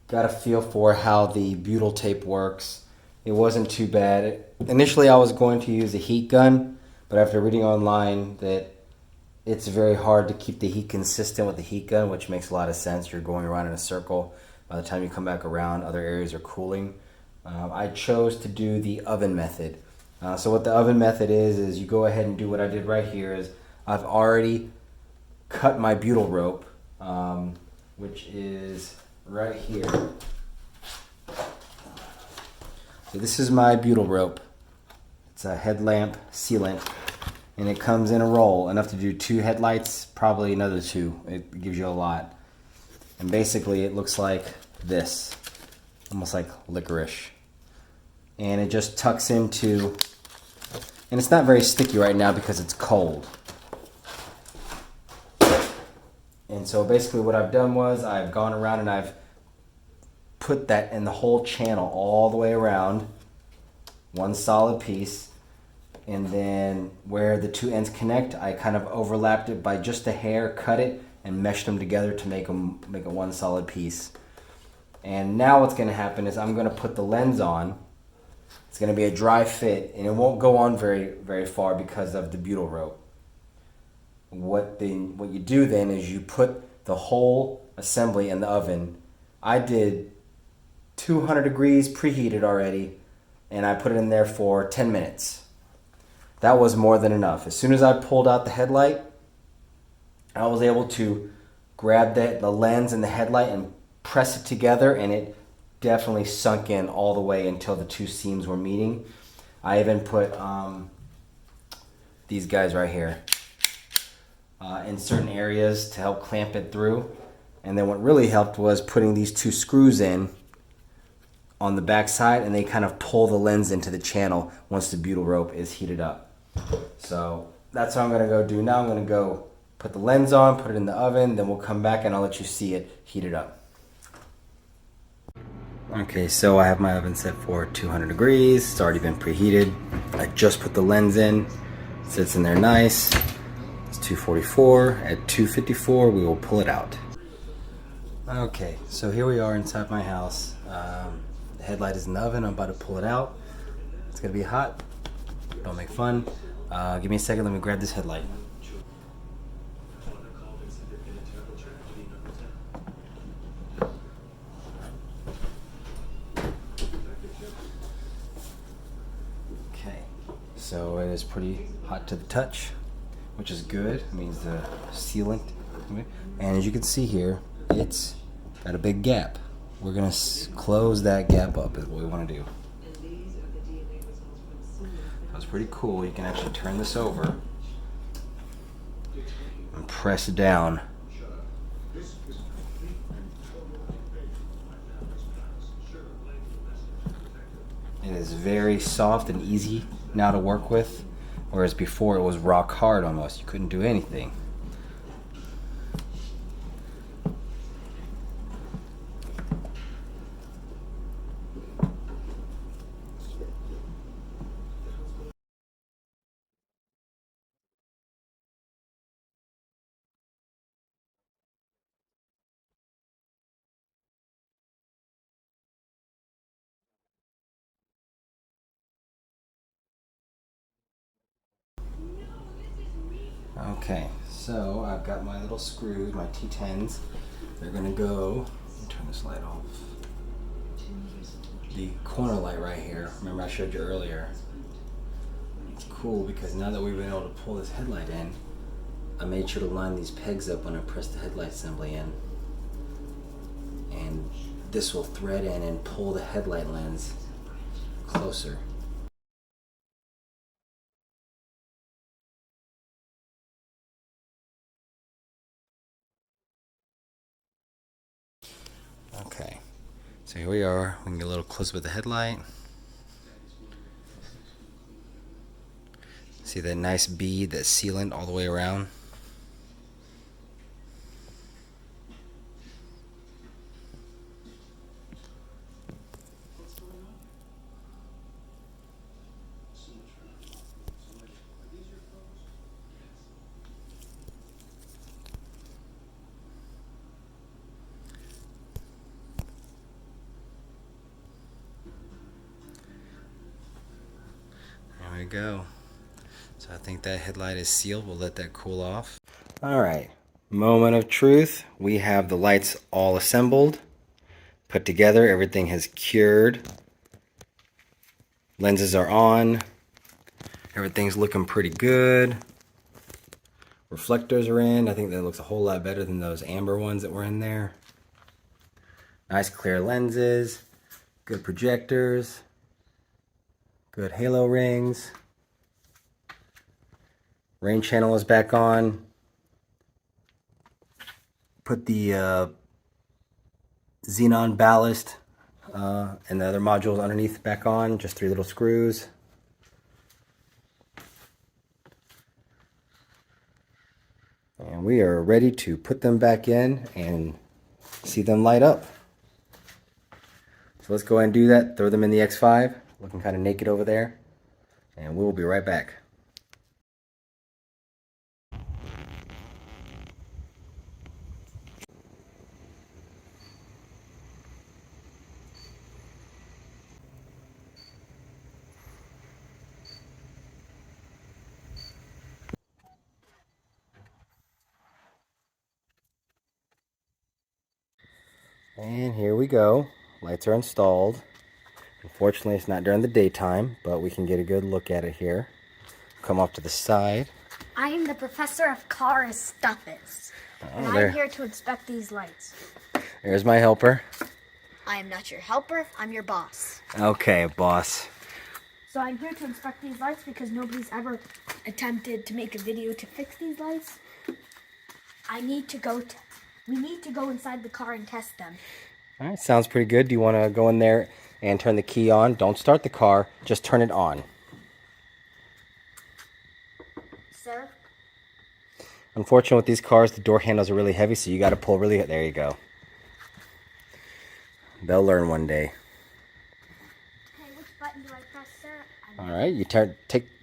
Got a feel for how the butyl tape works. It wasn't too bad. Initially I was going to use a heat gun, but after reading online that it's very hard to keep the heat consistent with the heat gun, which makes a lot of sense. You're going around in a circle. By the time you come back around, other areas are cooling. I chose to do the oven method. So what the oven method is you go ahead and do what I did right here is I've already cut my butyl rope, which is right here. So this is my butyl rope. It's a headlamp sealant, and it comes in a roll, enough to do 2 headlights, probably another 2. It gives you a lot. And basically it looks like this, almost like licorice. And it just tucks into, and it's not very sticky right now because it's cold. And so basically what I've done was I've gone around and I've put that in the whole channel all the way around, one solid piece. And then where the 2 ends connect, I kind of overlapped it by just a hair, cut it, and meshed them together to make a one solid piece. And now what's going to happen is I'm going to put the lens on. It's going to be a dry fit, and it won't go on very far because of the butyl rope. What you do then is you put the whole assembly in the oven. I did 200 degrees preheated already, and I put it in there for 10 minutes. That was more than enough. As soon as I pulled out the headlight, I was able to grab the lens and the headlight and press it together, and it definitely sunk in all the way until the 2 seams were meeting. I even put these guys right here in certain areas to help clamp it through. And then what really helped was putting these 2 screws in on the back side, and they kind of pull the lens into the channel once the butyl rope is heated up. So that's what I'm going to go do now. I'm going to go put the lens on, put it in the oven, then we'll come back and I'll let you see it heated up. Okay, so I have my oven set for 200 degrees. It's already been preheated. I just put the lens in. It sits in there nice. It's 244. At 254, we will pull it out. Okay, so here we are inside my house. The headlight is in the oven. I'm about to pull it out. It's gonna be hot. Don't make fun. Give me a second. Let me grab this headlight. Okay, so it is pretty hot to the touch, which is good. It means the sealant. And as you can see here, it's got a big gap. We're gonna close that gap up is what we want to do. That's pretty cool. You can actually turn this over and press down. It is very soft and easy now to work with, whereas before it was rock hard almost. You couldn't do anything. Okay, so I've got my little screws, my T10s. They're gonna go, let me turn this light off. The corner light right here, remember I showed you earlier. It's cool because now that we've been able to pull this headlight in, I made sure to line these pegs up when I press the headlight assembly in. And this will thread in and pull the headlight lens closer. Okay, so here we are. We can get a little closer with the headlight. See that nice bead, that sealant all the way around? go. So I think that headlight is sealed. We'll let that cool off. All right, moment of truth. We have the lights all assembled, put together. Everything has cured. Lenses are on. Everything's looking pretty good. Reflectors are in. I think that looks a whole lot better than those amber ones that were in there. Nice clear lenses. Good projectors. Good halo rings. Rain channel is back on. Put the xenon ballast and the other modules underneath back on. Just 3 little screws. And we are ready to put them back in and see them light up. So let's go ahead and do that. Throw them in the X5. Looking kind of naked over there. And we'll be right back. And here we go. Lights are installed. Unfortunately, it's not during the daytime, but we can get a good look at it here. Come off to the side. I am the professor of car stuffers, and I'm here to inspect these lights. There's my helper. I am not your helper, I'm your boss. Okay, boss. So I'm here to inspect these lights because nobody's ever attempted to make a video to fix these lights. We need to go inside the car and test them. All right, sounds pretty good. Do you want to go in there and turn the key on? Don't start the car, just turn it on. Sir? Unfortunately, with these cars, the door handles are really heavy, so you got to pull really. There you go. They'll learn one day. Okay, which button do I press, sir? All right, you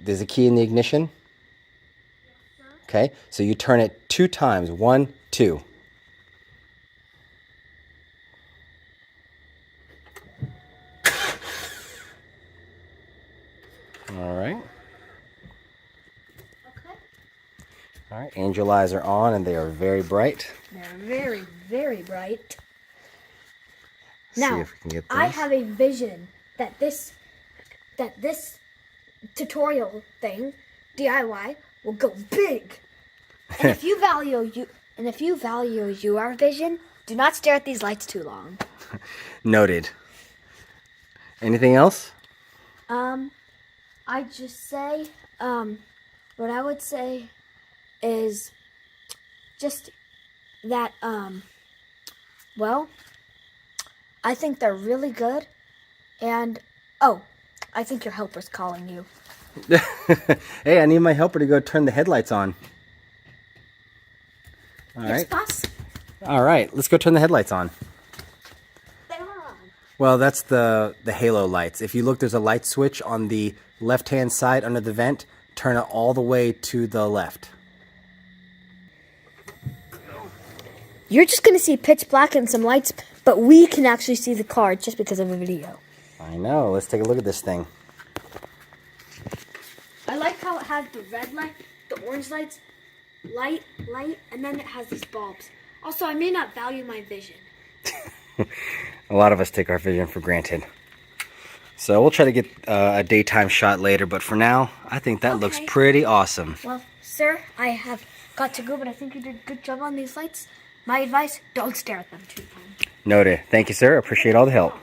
there's a key in the ignition. Yes, sir. Okay, so you turn it 2 times. 1, 2. All right. Okay. All right, angel eyes are on and they are very bright. They're very, very bright. See Now, if we can get this. I have a vision that this tutorial thing, DIY, will go big. And if you value your vision, do not stare at these lights too long. Noted. Anything else? I just say, what I would say is just that, well, I think they're really good, and, oh, I think your helper's calling you. Hey, I need my helper to go turn the headlights on. All right. Yes, boss? All right, let's go turn the headlights on. They're on. Well, that's the halo lights. If you look, there's a light switch on the left-hand side under the vent. Turn it all the way to the left. You're just going to see pitch black and some lights, but we can actually see the car just because of the video. I know. Let's take a look at this thing. I like how it has the red light, the orange lights, light, and then it has these bulbs. Also, I may not value my vision. A lot of us take our vision for granted. So we'll try to get a daytime shot later, but for now, I think that looks pretty awesome. Well, sir, I have got to go, but I think you did a good job on these lights. My advice, don't stare at them too long. Noted. Thank you, sir. Appreciate all the help.